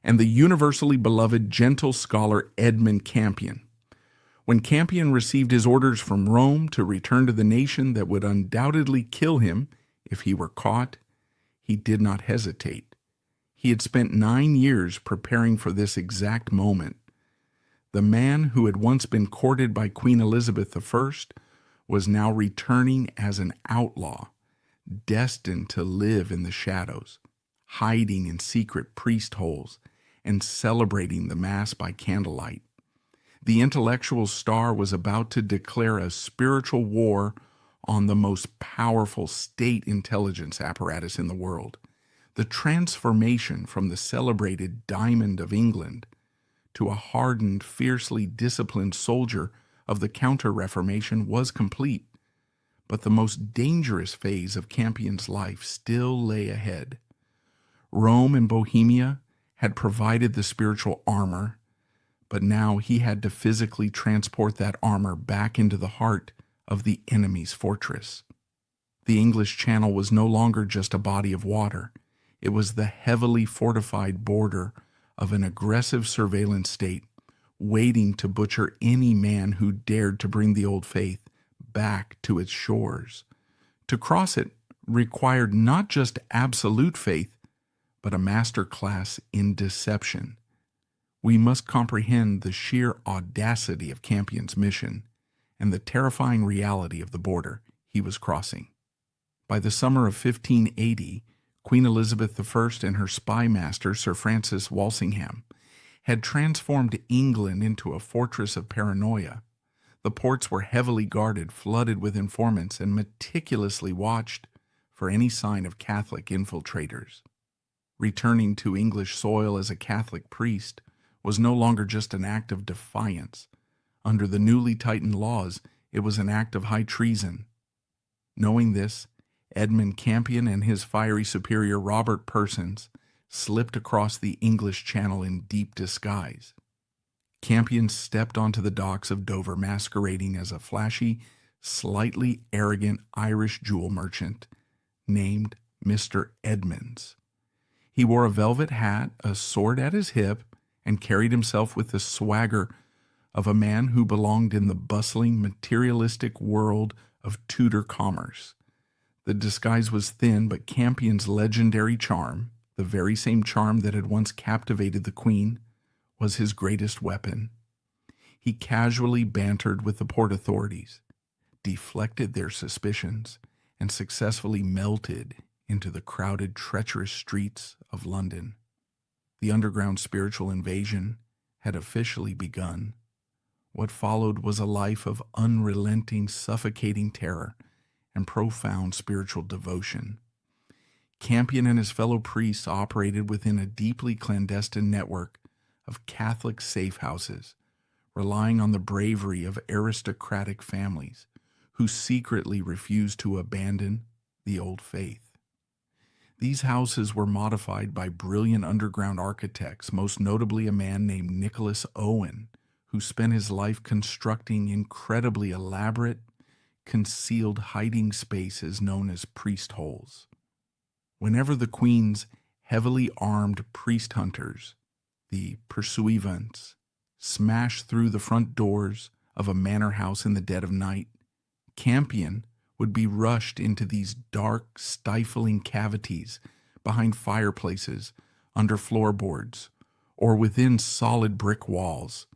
and the universally beloved gentle scholar Edmund Campion. When Campion received his orders from Rome to return to the nation that would undoubtedly kill him if he were caught, he did not hesitate. He had spent 9 years preparing for this exact moment. The man who had once been courted by Queen Elizabeth I was now returning as an outlaw, destined to live in the shadows, hiding in secret priest holes, and celebrating the Mass by candlelight. The intellectual star was about to declare a spiritual war on the most powerful state intelligence apparatus in the world. The transformation from the celebrated Diamond of England to a hardened, fiercely disciplined soldier of the Counter-Reformation was complete, but the most dangerous phase of Campion's life still lay ahead. Rome and Bohemia had provided the spiritual armor, but now he had to physically transport that armor back into the heart of the enemy's fortress. The English Channel was no longer just a body of water. It was the heavily fortified border of an aggressive surveillance state, waiting to butcher any man who dared to bring the old faith back to its shores. To cross it required not just absolute faith, but a master class in deception. We must comprehend the sheer audacity of Campion's mission and the terrifying reality of the border he was crossing. By the summer of 1580, Queen Elizabeth I and her spy master, Sir Francis Walsingham, had transformed England into a fortress of paranoia. The ports were heavily guarded, flooded with informants, and meticulously watched for any sign of Catholic infiltrators. Returning to English soil as a Catholic priest was no longer just an act of defiance. Under the newly tightened laws, it was an act of high treason. Knowing this, Edmund Campion and his fiery superior Robert Persons slipped across the English Channel in deep disguise. Campion stepped onto the docks of Dover masquerading as a flashy, slightly arrogant Irish jewel merchant named Mr. Edmunds. He wore a velvet hat, a sword at his hip, and carried himself with the swagger of a man who belonged in the bustling, materialistic world of Tudor commerce. The disguise was thin, but Campion's legendary charm, the very same charm that had once captivated the Queen, was his greatest weapon. He casually bantered with the port authorities, deflected their suspicions, and successfully melted into the crowded, treacherous streets of London. The underground spiritual invasion had officially begun. What followed was a life of unrelenting, suffocating terror and profound spiritual devotion. Campion and his fellow priests operated within a deeply clandestine network of Catholic safe houses, relying on the bravery of aristocratic families who secretly refused to abandon the old faith. These houses were modified by brilliant underground architects, most notably a man named Nicholas Owen, who spent his life constructing incredibly elaborate, concealed hiding spaces known as priest holes. Whenever the Queen's heavily armed priest hunters, the pursuivants, smashed through the front doors of a manor house in the dead of night, Campion would be rushed into these dark, stifling cavities behind fireplaces, under floorboards, or within solid brick walls.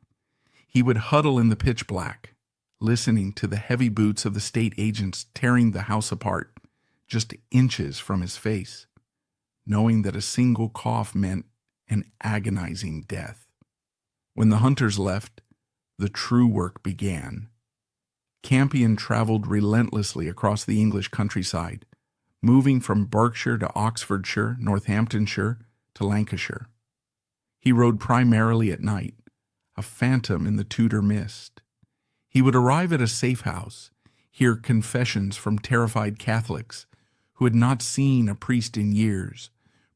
He would huddle in the pitch black, listening to the heavy boots of the state agents tearing the house apart just inches from his face, knowing that a single cough meant an agonizing death. When the hunters left, the true work began. Campion traveled relentlessly across the English countryside, moving from Berkshire to Oxfordshire, Northamptonshire to Lancashire. He rode primarily at night, a phantom in the Tudor mist. He would arrive at a safe house, hear confessions from terrified Catholics who had not seen a priest in years,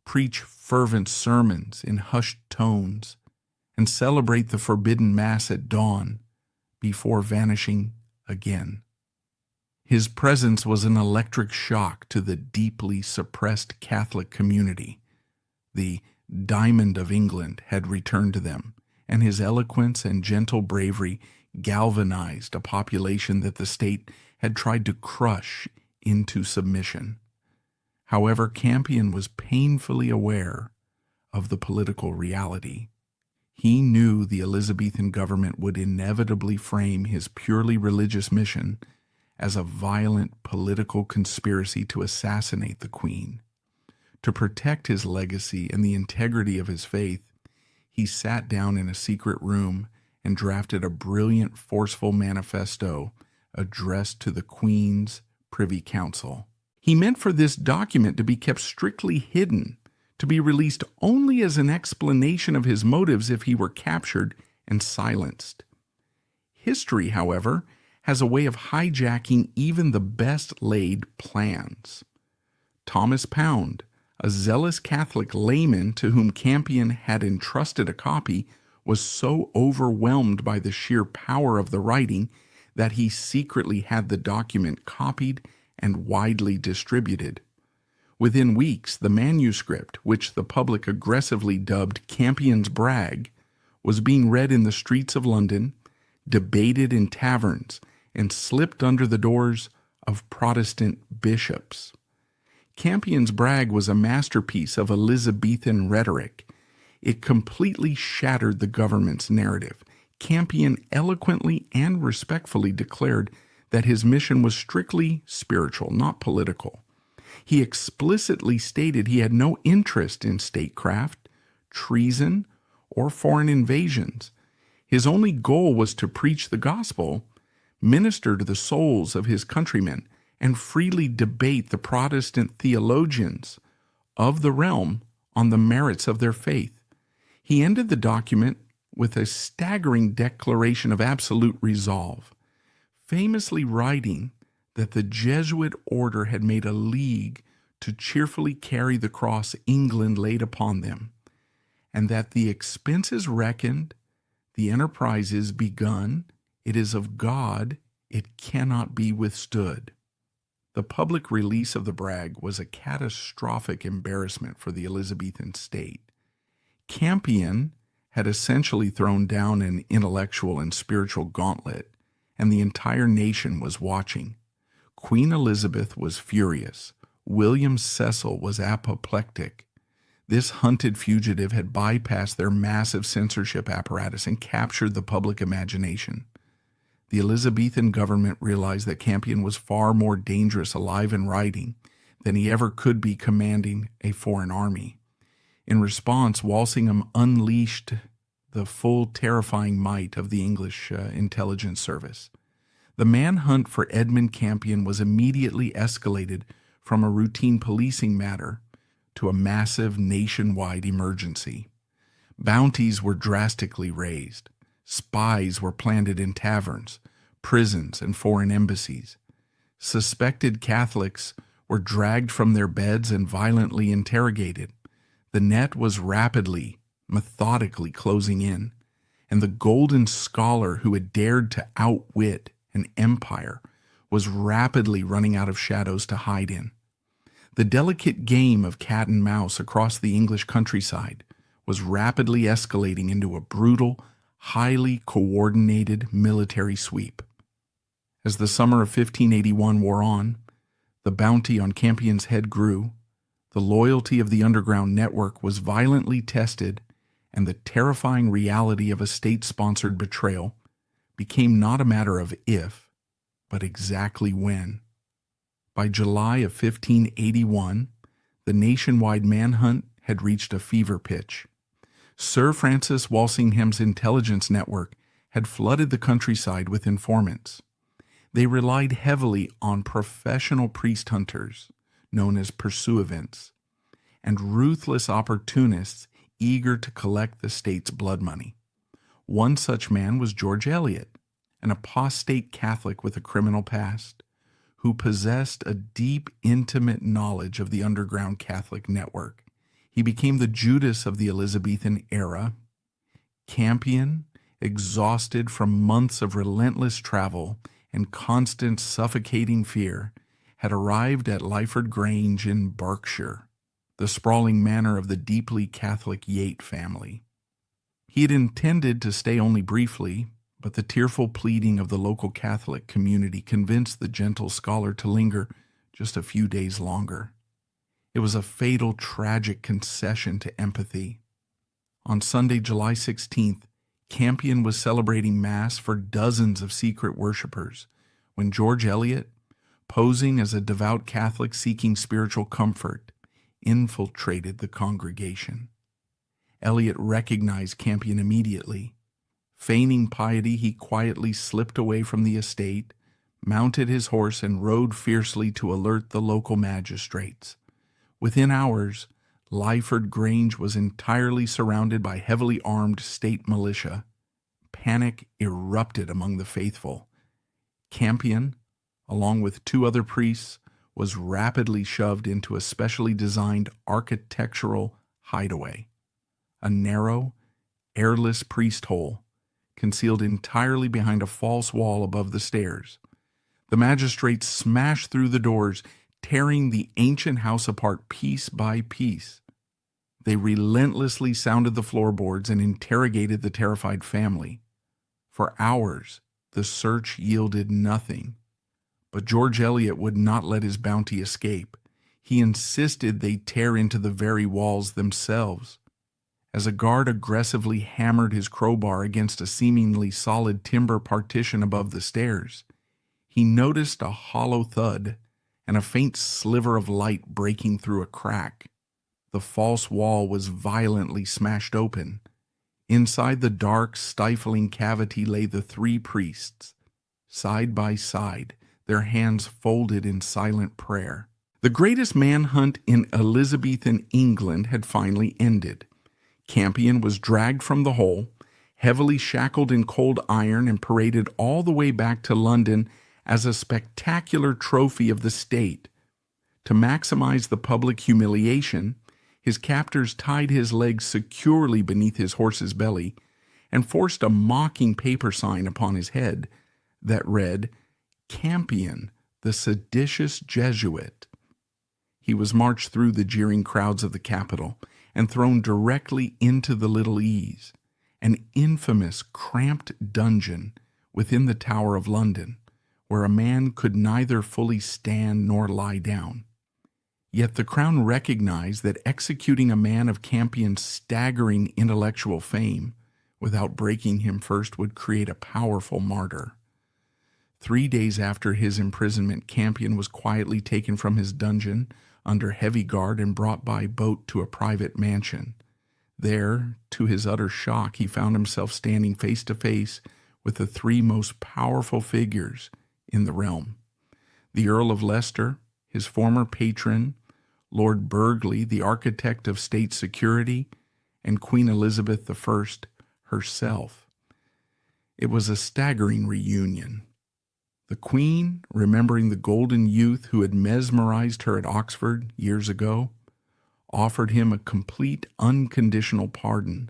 preach fervent sermons in hushed tones, and celebrate the forbidden Mass at dawn before vanishing again. His presence was an electric shock to the deeply suppressed Catholic community. The Diamond of England had returned to them, and his eloquence and gentle bravery galvanized a population that the state had tried to crush into submission. However, Campion was painfully aware of the political reality. He knew the Elizabethan government would inevitably frame his purely religious mission as a violent political conspiracy to assassinate the Queen. To protect his legacy and the integrity of his faith, he sat down in a secret room and drafted a brilliant, forceful manifesto addressed to the Queen's Privy Council. He meant for this document to be kept strictly hidden, to be released only as an explanation of his motives if he were captured and silenced. History, however, has a way of hijacking even the best-laid plans. Thomas Pound, a zealous Catholic layman to whom Campion had entrusted a copy, was so overwhelmed by the sheer power of the writing that he secretly had the document copied and widely distributed. Within weeks, the manuscript, which the public aggressively dubbed Campion's Brag, was being read in the streets of London, debated in taverns, and slipped under the doors of Protestant bishops. Campion's Brag was a masterpiece of Elizabethan rhetoric. It completely shattered the government's narrative. Campion eloquently and respectfully declared that his mission was strictly spiritual, not political. He explicitly stated he had no interest in statecraft, treason, or foreign invasions. His only goal was to preach the gospel, minister to the souls of his countrymen, and freely debate the Protestant theologians of the realm on the merits of their faith. He ended the document with a staggering declaration of absolute resolve, famously writing that the Jesuit order had made a league to cheerfully carry the cross England laid upon them, and that the expenses reckoned, the enterprise is begun, it is of God, it cannot be withstood. The public release of the brag was a catastrophic embarrassment for the Elizabethan state. Campion had essentially thrown down an intellectual and spiritual gauntlet, and the entire nation was watching. Queen Elizabeth was furious. William Cecil was apoplectic. This hunted fugitive had bypassed their massive censorship apparatus and captured the public imagination. The Elizabethan government realized that Campion was far more dangerous alive and writing than he ever could be commanding a foreign army. In response, Walsingham unleashed the full terrifying might of the English intelligence service. The manhunt for Edmund Campion was immediately escalated from a routine policing matter to a massive nationwide emergency. Bounties were drastically raised. Spies were planted in taverns, prisons, and foreign embassies. Suspected Catholics were dragged from their beds and violently interrogated. The net was rapidly, methodically closing in, and the golden scholar who had dared to outwit an empire was rapidly running out of shadows to hide in. The delicate game of cat and mouse across the English countryside was rapidly escalating into a brutal, highly coordinated military sweep. As the summer of 1581 wore on, the bounty on Campion's head grew, the loyalty of the underground network was violently tested, and the terrifying reality of a state-sponsored betrayal became not a matter of if, but exactly when. By July of 1581, the nationwide manhunt had reached a fever pitch. Sir Francis Walsingham's intelligence network had flooded the countryside with informants. They relied heavily on professional priest hunters, known as pursuivants, and ruthless opportunists eager to collect the state's blood money. One such man was George Eliot, an apostate Catholic with a criminal past, who possessed a deep, intimate knowledge of the underground Catholic network. He became the Judas of the Elizabethan era. Campion, exhausted from months of relentless travel and constant suffocating fear, had arrived at Lyford Grange in Berkshire, the sprawling manor of the deeply Catholic Yate family. He had intended to stay only briefly, but the tearful pleading of the local Catholic community convinced the gentle scholar to linger just a few days longer. It was a fatal, tragic concession to empathy. On Sunday, July 16th, Campion was celebrating Mass for dozens of secret worshipers when George Eliot, posing as a devout Catholic seeking spiritual comfort, infiltrated the congregation. Eliot recognized Campion immediately. Feigning piety, he quietly slipped away from the estate, mounted his horse, and rode fiercely to alert the local magistrates. Within hours, Lyford Grange was entirely surrounded by heavily armed state militia. Panic erupted among the faithful. Campion, along with two other priests, was rapidly shoved into a specially designed architectural hideaway, a narrow, airless priest hole, concealed entirely behind a false wall above the stairs. The magistrates smashed through the doors, tearing the ancient house apart piece by piece. They relentlessly sounded the floorboards and interrogated the terrified family. For hours, the search yielded nothing. But George Eliot would not let his bounty escape. He insisted they tear into the very walls themselves. As a guard aggressively hammered his crowbar against a seemingly solid timber partition above the stairs, he noticed a hollow thud and a faint sliver of light breaking through a crack. The false wall was violently smashed open. Inside the dark, stifling cavity lay the three priests, side by side, their hands folded in silent prayer. The greatest manhunt in Elizabethan England had finally ended. Campion was dragged from the hole, heavily shackled in cold iron, and paraded all the way back to London as a spectacular trophy of the state. To maximize the public humiliation, his captors tied his legs securely beneath his horse's belly and forced a mocking paper sign upon his head that read, "Campion, the seditious Jesuit." He was marched through the jeering crowds of the capital and thrown directly into the Little Ease, an infamous cramped dungeon within the Tower of London, where a man could neither fully stand nor lie down. Yet the Crown recognized that executing a man of Campion's staggering intellectual fame without breaking him first would create a powerful martyr. 3 days after his imprisonment, Campion was quietly taken from his dungeon under heavy guard and brought by boat to a private mansion. There, to his utter shock, he found himself standing face to face with the three most powerful figures in the realm: the Earl of Leicester, his former patron, Lord Burghley, the architect of state security, and Queen Elizabeth I herself. It was a staggering reunion. The Queen, remembering the golden youth who had mesmerized her at Oxford years ago, offered him a complete unconditional pardon.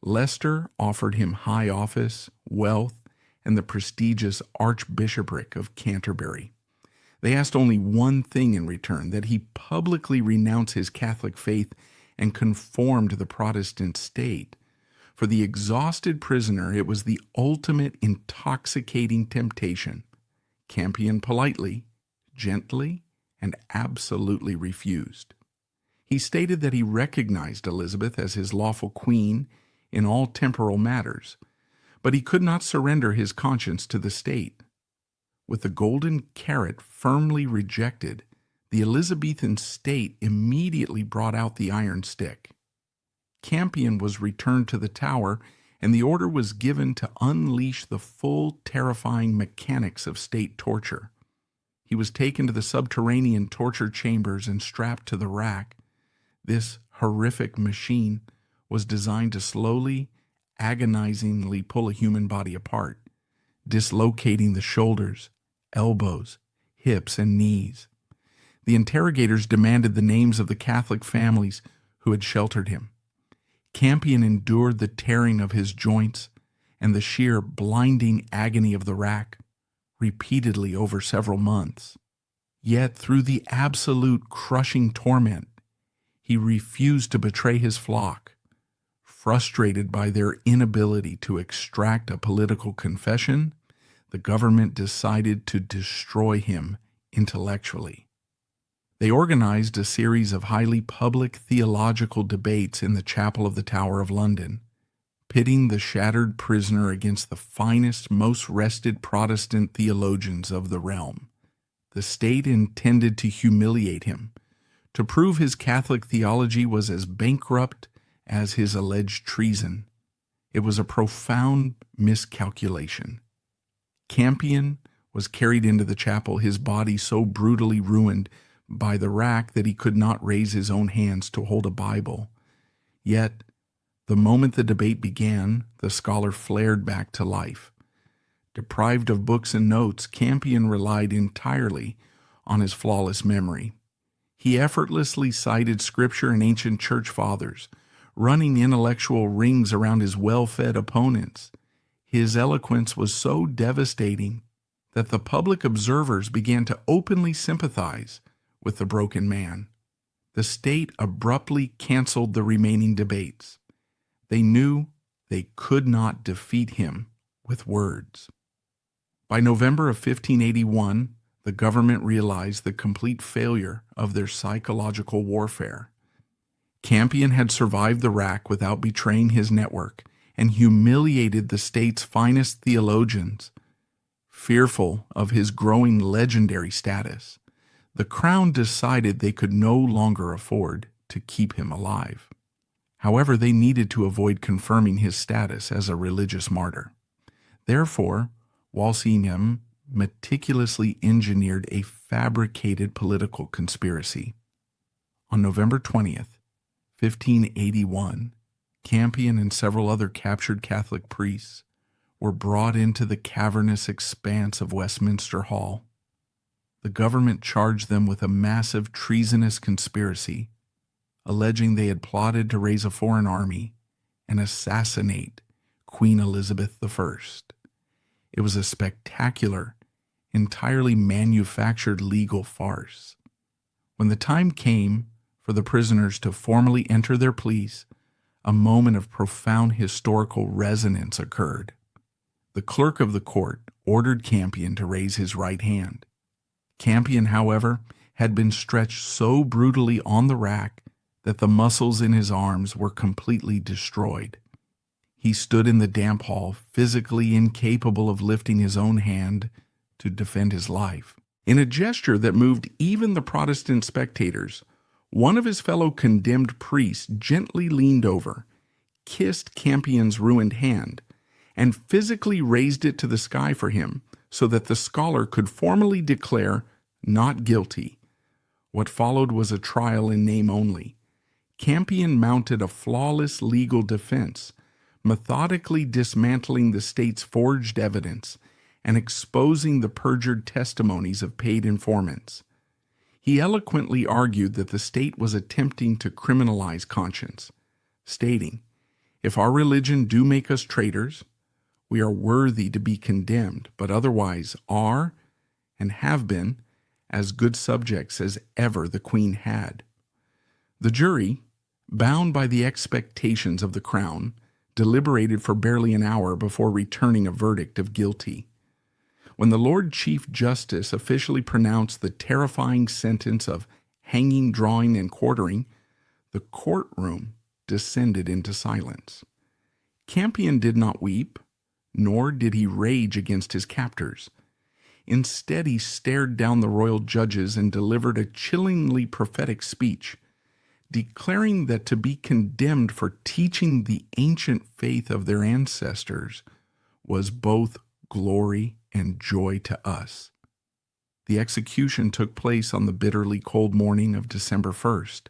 Leicester offered him high office, wealth, and the prestigious Archbishopric of Canterbury. They asked only one thing in return: that he publicly renounce his Catholic faith and conform to the Protestant state. For the exhausted prisoner, it was the ultimate intoxicating temptation. Campion politely, gently, and absolutely refused. He stated that he recognized Elizabeth as his lawful queen in all temporal matters, but he could not surrender his conscience to the state. With the golden carrot firmly rejected, the Elizabethan state immediately brought out the iron stick. Campion was returned to the Tower, and the order was given to unleash the full, terrifying mechanics of state torture. He was taken to the subterranean torture chambers and strapped to the rack. This horrific machine was designed to slowly, agonizingly pull a human body apart, dislocating the shoulders, elbows, hips, and knees. The interrogators demanded the names of the Catholic families who had sheltered him. Campion endured the tearing of his joints and the sheer blinding agony of the rack repeatedly over several months. Yet through the absolute crushing torment, he refused to betray his flock. Frustrated by their inability to extract a political confession, the government decided to destroy him intellectually. They organized a series of highly public theological debates in the chapel of the Tower of London, pitting the shattered prisoner against the finest, most rested Protestant theologians of the realm. The state intended to humiliate him, to prove his Catholic theology was as bankrupt as his alleged treason. It was a profound miscalculation. Campion was carried into the chapel, his body so brutally ruined by the rack that he could not raise his own hands to hold a Bible. Yet, the moment the debate began, the scholar flared back to life. Deprived of books and notes, Campion relied entirely on his flawless memory. He effortlessly cited scripture and ancient church fathers, running intellectual rings around his well-fed opponents. His eloquence was so devastating that the public observers began to openly sympathize with the broken man. The state abruptly canceled the remaining debates. They knew they could not defeat him with words. By November of 1581, the government realized the complete failure of their psychological warfare. Campion had survived the rack without betraying his network and humiliated the state's finest theologians. Fearful of his growing legendary status, the Crown decided they could no longer afford to keep him alive. However, they needed to avoid confirming his status as a religious martyr. Therefore, Walsingham meticulously engineered a fabricated political conspiracy. On November 20th, 1581, Campion and several other captured Catholic priests were brought into the cavernous expanse of Westminster Hall. The government charged them with a massive treasonous conspiracy, alleging they had plotted to raise a foreign army and assassinate Queen Elizabeth I. It was a spectacular, entirely manufactured legal farce. When the time came for the prisoners to formally enter their pleas, a moment of profound historical resonance occurred. The clerk of the court ordered Campion to raise his right hand. Campion, however, had been stretched so brutally on the rack that the muscles in his arms were completely destroyed. He stood in the damp hall, physically incapable of lifting his own hand to defend his life. In a gesture that moved even the Protestant spectators, one of his fellow condemned priests gently leaned over, kissed Campion's ruined hand, and physically raised it to the sky for him so that the scholar could formally declare not guilty. What followed was a trial in name only. Campion mounted a flawless legal defense, methodically dismantling the state's forged evidence and exposing the perjured testimonies of paid informants. He eloquently argued that the state was attempting to criminalize conscience, stating, "If our religion do make us traitors, we are worthy to be condemned, but otherwise are, and have been, as good subjects as ever the Queen had." The jury, bound by the expectations of the crown, deliberated for barely an hour before returning a verdict of guilty. When the Lord Chief Justice officially pronounced the terrifying sentence of hanging, drawing, and quartering, the courtroom descended into silence. Campion did not weep, nor did he rage against his captors. Instead, he stared down the royal judges and delivered a chillingly prophetic speech, declaring that to be condemned for teaching the ancient faith of their ancestors was both glory and joy to us. The execution took place on the bitterly cold morning of December 1st,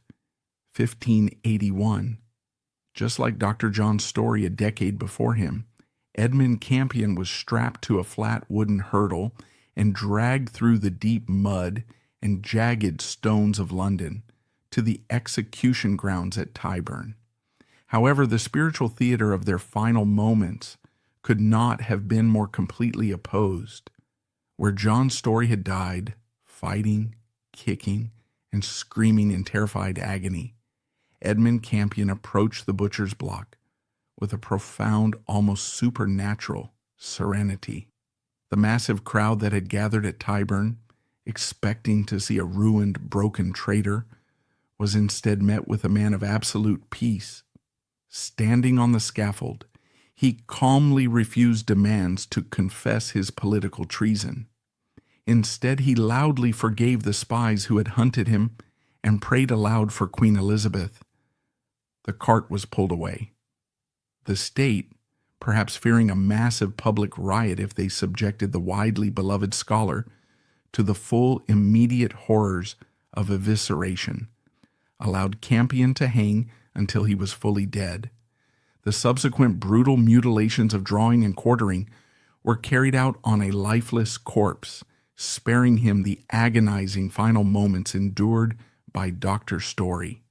1581. Just like Dr. John's story a decade before him, Edmund Campion was strapped to a flat wooden hurdle and dragged through the deep mud and jagged stones of London to the execution grounds at Tyburn. However, the spiritual theater of their final moments could not have been more completely opposed. Where John's story had died, fighting, kicking, and screaming in terrified agony, Edmund Campion approached the butcher's block with a profound, almost supernatural serenity. The massive crowd that had gathered at Tyburn, expecting to see a ruined, broken traitor, was instead met with a man of absolute peace. Standing on the scaffold, he calmly refused demands to confess his political treason. Instead, he loudly forgave the spies who had hunted him and prayed aloud for Queen Elizabeth. The cart was pulled away. The state, perhaps fearing a massive public riot if they subjected the widely beloved scholar to the full immediate horrors of evisceration, allowed Campion to hang until he was fully dead. The subsequent brutal mutilations of drawing and quartering were carried out on a lifeless corpse, sparing him the agonizing final moments endured by Dr. Story.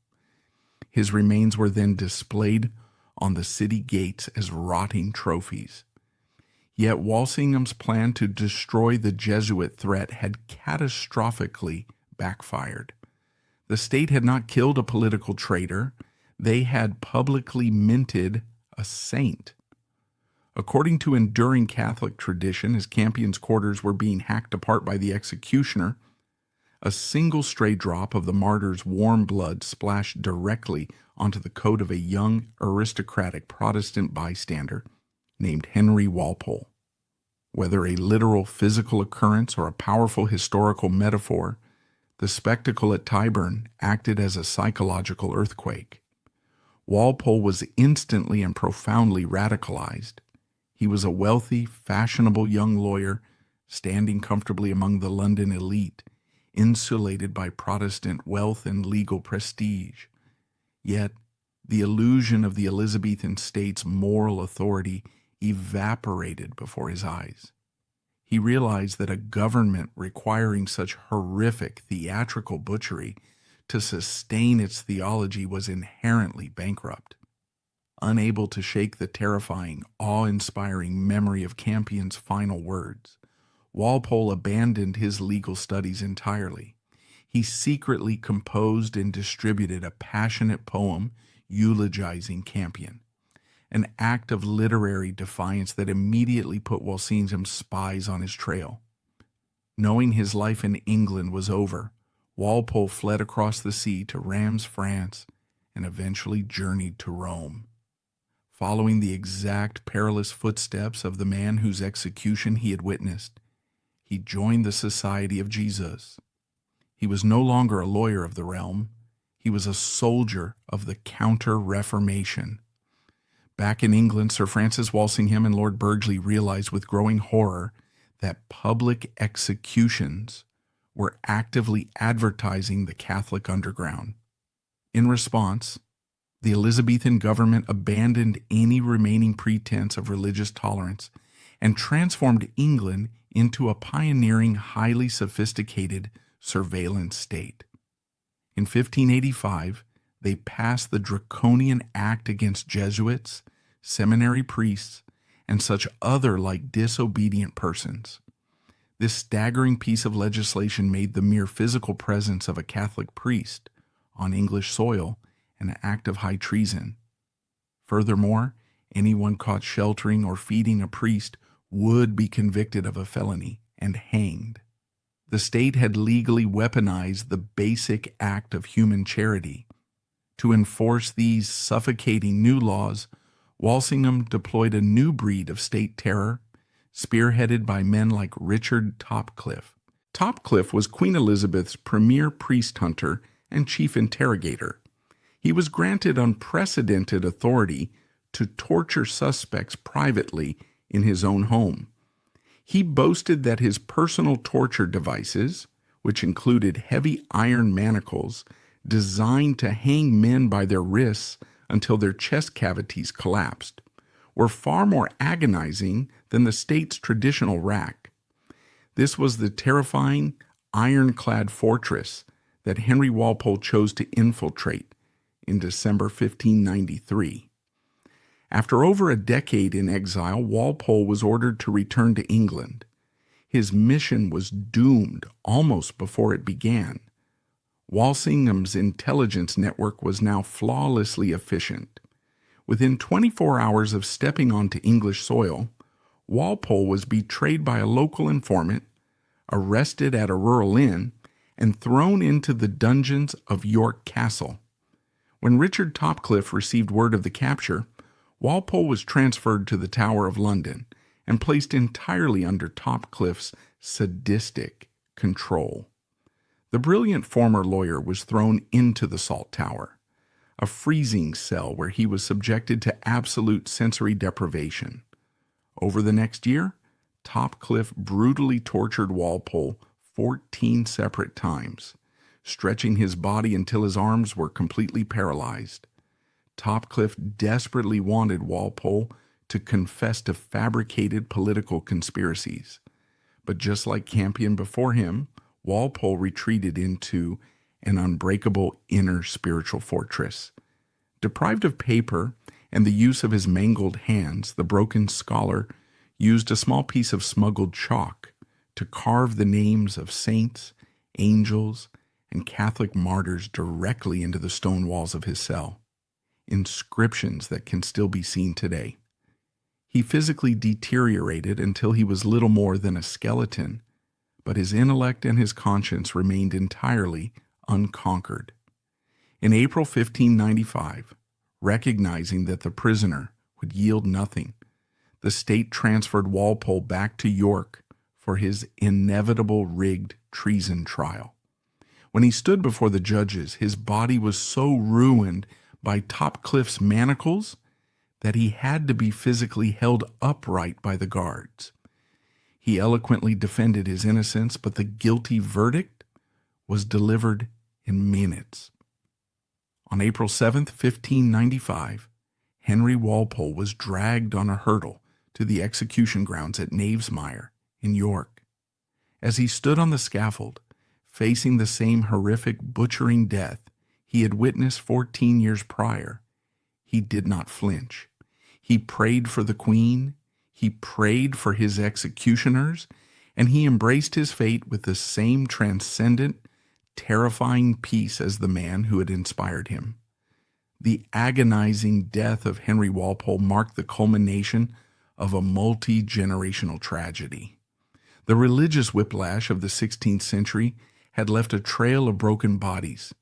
His remains were then displayed on the city gates as rotting trophies. Yet Walsingham's plan to destroy the Jesuit threat had catastrophically backfired. The state had not killed a political traitor. They had publicly minted a saint. According to enduring Catholic tradition, as Campion's quarters were being hacked apart by the executioner, a single stray drop of the martyr's warm blood splashed directly onto the coat of a young, aristocratic Protestant bystander named Henry Walpole. Whether a literal physical occurrence or a powerful historical metaphor, the spectacle at Tyburn acted as a psychological earthquake. Walpole was instantly and profoundly radicalized. He was a wealthy, fashionable young lawyer standing comfortably among the London elite, insulated by Protestant wealth and legal prestige. Yet, the illusion of the Elizabethan state's moral authority evaporated before his eyes. He realized that a government requiring such horrific theatrical butchery to sustain its theology was inherently bankrupt. Unable to shake the terrifying, awe-inspiring memory of Campion's final words, Walpole abandoned his legal studies entirely. He secretly composed and distributed a passionate poem eulogizing Campion, an act of literary defiance that immediately put Walsingham's spies on his trail. Knowing his life in England was over, Walpole fled across the sea to Reims, France, and eventually journeyed to Rome. Following the exact perilous footsteps of the man whose execution he had witnessed, he joined the Society of Jesus. He was no longer a lawyer of the realm. He was a soldier of the Counter-Reformation. Back in England, Sir Francis Walsingham and Lord Burghley realized with growing horror that public executions were actively advertising the Catholic underground. In response, the Elizabethan government abandoned any remaining pretense of religious tolerance and transformed England into a pioneering, highly sophisticated surveillance state. In 1585, they passed the draconian act against Jesuits, seminary priests, and such other like disobedient persons. This staggering piece of legislation made the mere physical presence of a Catholic priest on English soil an act of high treason. Furthermore, anyone caught sheltering or feeding a priest would be convicted of a felony and hanged. The state had legally weaponized the basic act of human charity. To enforce these suffocating new laws, Walsingham deployed a new breed of state terror, spearheaded by men like Richard Topcliffe. Topcliffe was Queen Elizabeth's premier priest hunter and chief interrogator. He was granted unprecedented authority to torture suspects privately in his own home. He boasted that his personal torture devices, which included heavy iron manacles designed to hang men by their wrists until their chest cavities collapsed, were far more agonizing than the state's traditional rack. This was the terrifying, ironclad fortress that Henry Walpole chose to infiltrate in December 1593. After over a decade in exile, Walpole was ordered to return to England. His mission was doomed almost before it began. Walsingham's intelligence network was now flawlessly efficient. Within 24 hours of stepping onto English soil, Walpole was betrayed by a local informant, arrested at a rural inn, and thrown into the dungeons of York Castle. When Richard Topcliffe received word of the capture, Walpole was transferred to the Tower of London and placed entirely under Topcliffe's sadistic control. The brilliant former lawyer was thrown into the Salt Tower, a freezing cell where he was subjected to absolute sensory deprivation. Over the next year, Topcliffe brutally tortured Walpole 14 separate times, stretching his body until his arms were completely paralyzed. Topcliffe desperately wanted Walpole to confess to fabricated political conspiracies. But just like Campion before him, Walpole retreated into an unbreakable inner spiritual fortress. Deprived of paper and the use of his mangled hands, the broken scholar used a small piece of smuggled chalk to carve the names of saints, angels, and Catholic martyrs directly into the stone walls of his cell, inscriptions that can still be seen today. He physically deteriorated until he was little more than a skeleton, but his intellect and his conscience remained entirely unconquered. In April 1595, recognizing that the prisoner would yield nothing, the state transferred Walpole back to York for his inevitable rigged treason trial. When he stood before the judges, his body was so ruined by Topcliffe's manacles that he had to be physically held upright by the guards. He eloquently defended his innocence, but the guilty verdict was delivered in minutes. On April 7th, 1595, Henry Walpole was dragged on a hurdle to the execution grounds at Knavesmire in York. As he stood on the scaffold, facing the same horrific butchering death he had witnessed 14 years prior, he did not flinch. He prayed for the Queen, he prayed for his executioners, and he embraced his fate with the same transcendent, terrifying peace as the man who had inspired him. The agonizing death of Henry Walpole marked the culmination of a multi-generational tragedy. The religious whiplash of the 16th century had left a trail of broken bodies,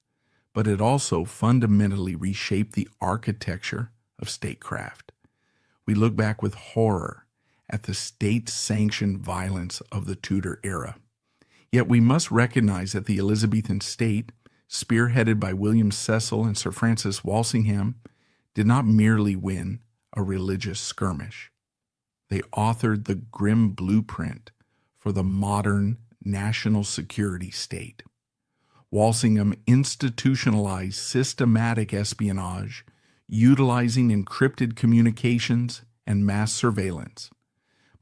but it also fundamentally reshaped the architecture of statecraft. We look back with horror at the state-sanctioned violence of the Tudor era. Yet we must recognize that the Elizabethan state, spearheaded by William Cecil and Sir Francis Walsingham, did not merely win a religious skirmish. They authored the grim blueprint for the modern national security state. Walsingham institutionalized systematic espionage, utilizing encrypted communications and mass surveillance.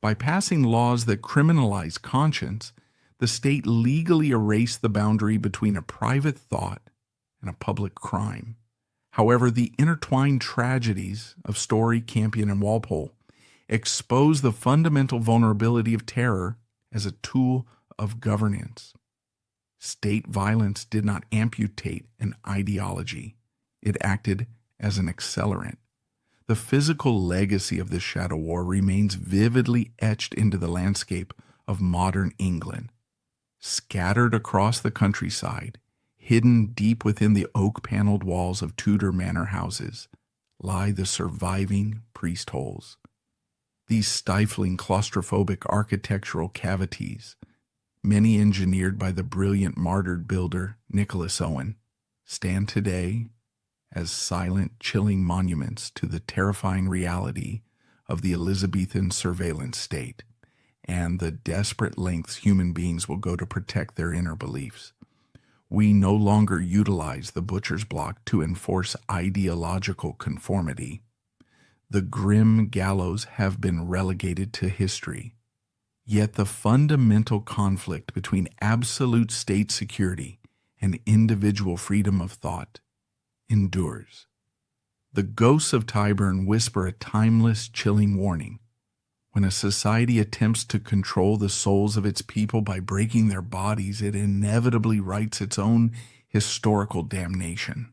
By passing laws that criminalized conscience, the state legally erased the boundary between a private thought and a public crime. However, the intertwined tragedies of Story, Campion, and Walpole expose the fundamental vulnerability of terror as a tool of governance. State violence did not amputate an ideology. It acted as an accelerant. The physical legacy of this shadow war remains vividly etched into the landscape of modern England. Scattered across the countryside, hidden deep within the oak-paneled walls of Tudor manor houses, lie the surviving priest holes. These stifling claustrophobic architectural cavities, many engineered by the brilliant Martyr builder Nicholas Owen, stand today as silent, chilling monuments to the terrifying reality of the Elizabethan surveillance state and the desperate lengths human beings will go to protect their inner beliefs. We no longer utilize the butcher's block to enforce ideological conformity. The grim gallows have been relegated to history. Yet the fundamental conflict between absolute state security and individual freedom of thought endures. The ghosts of Tyburn whisper a timeless, chilling warning. When a society attempts to control the souls of its people by breaking their bodies, it inevitably writes its own historical damnation.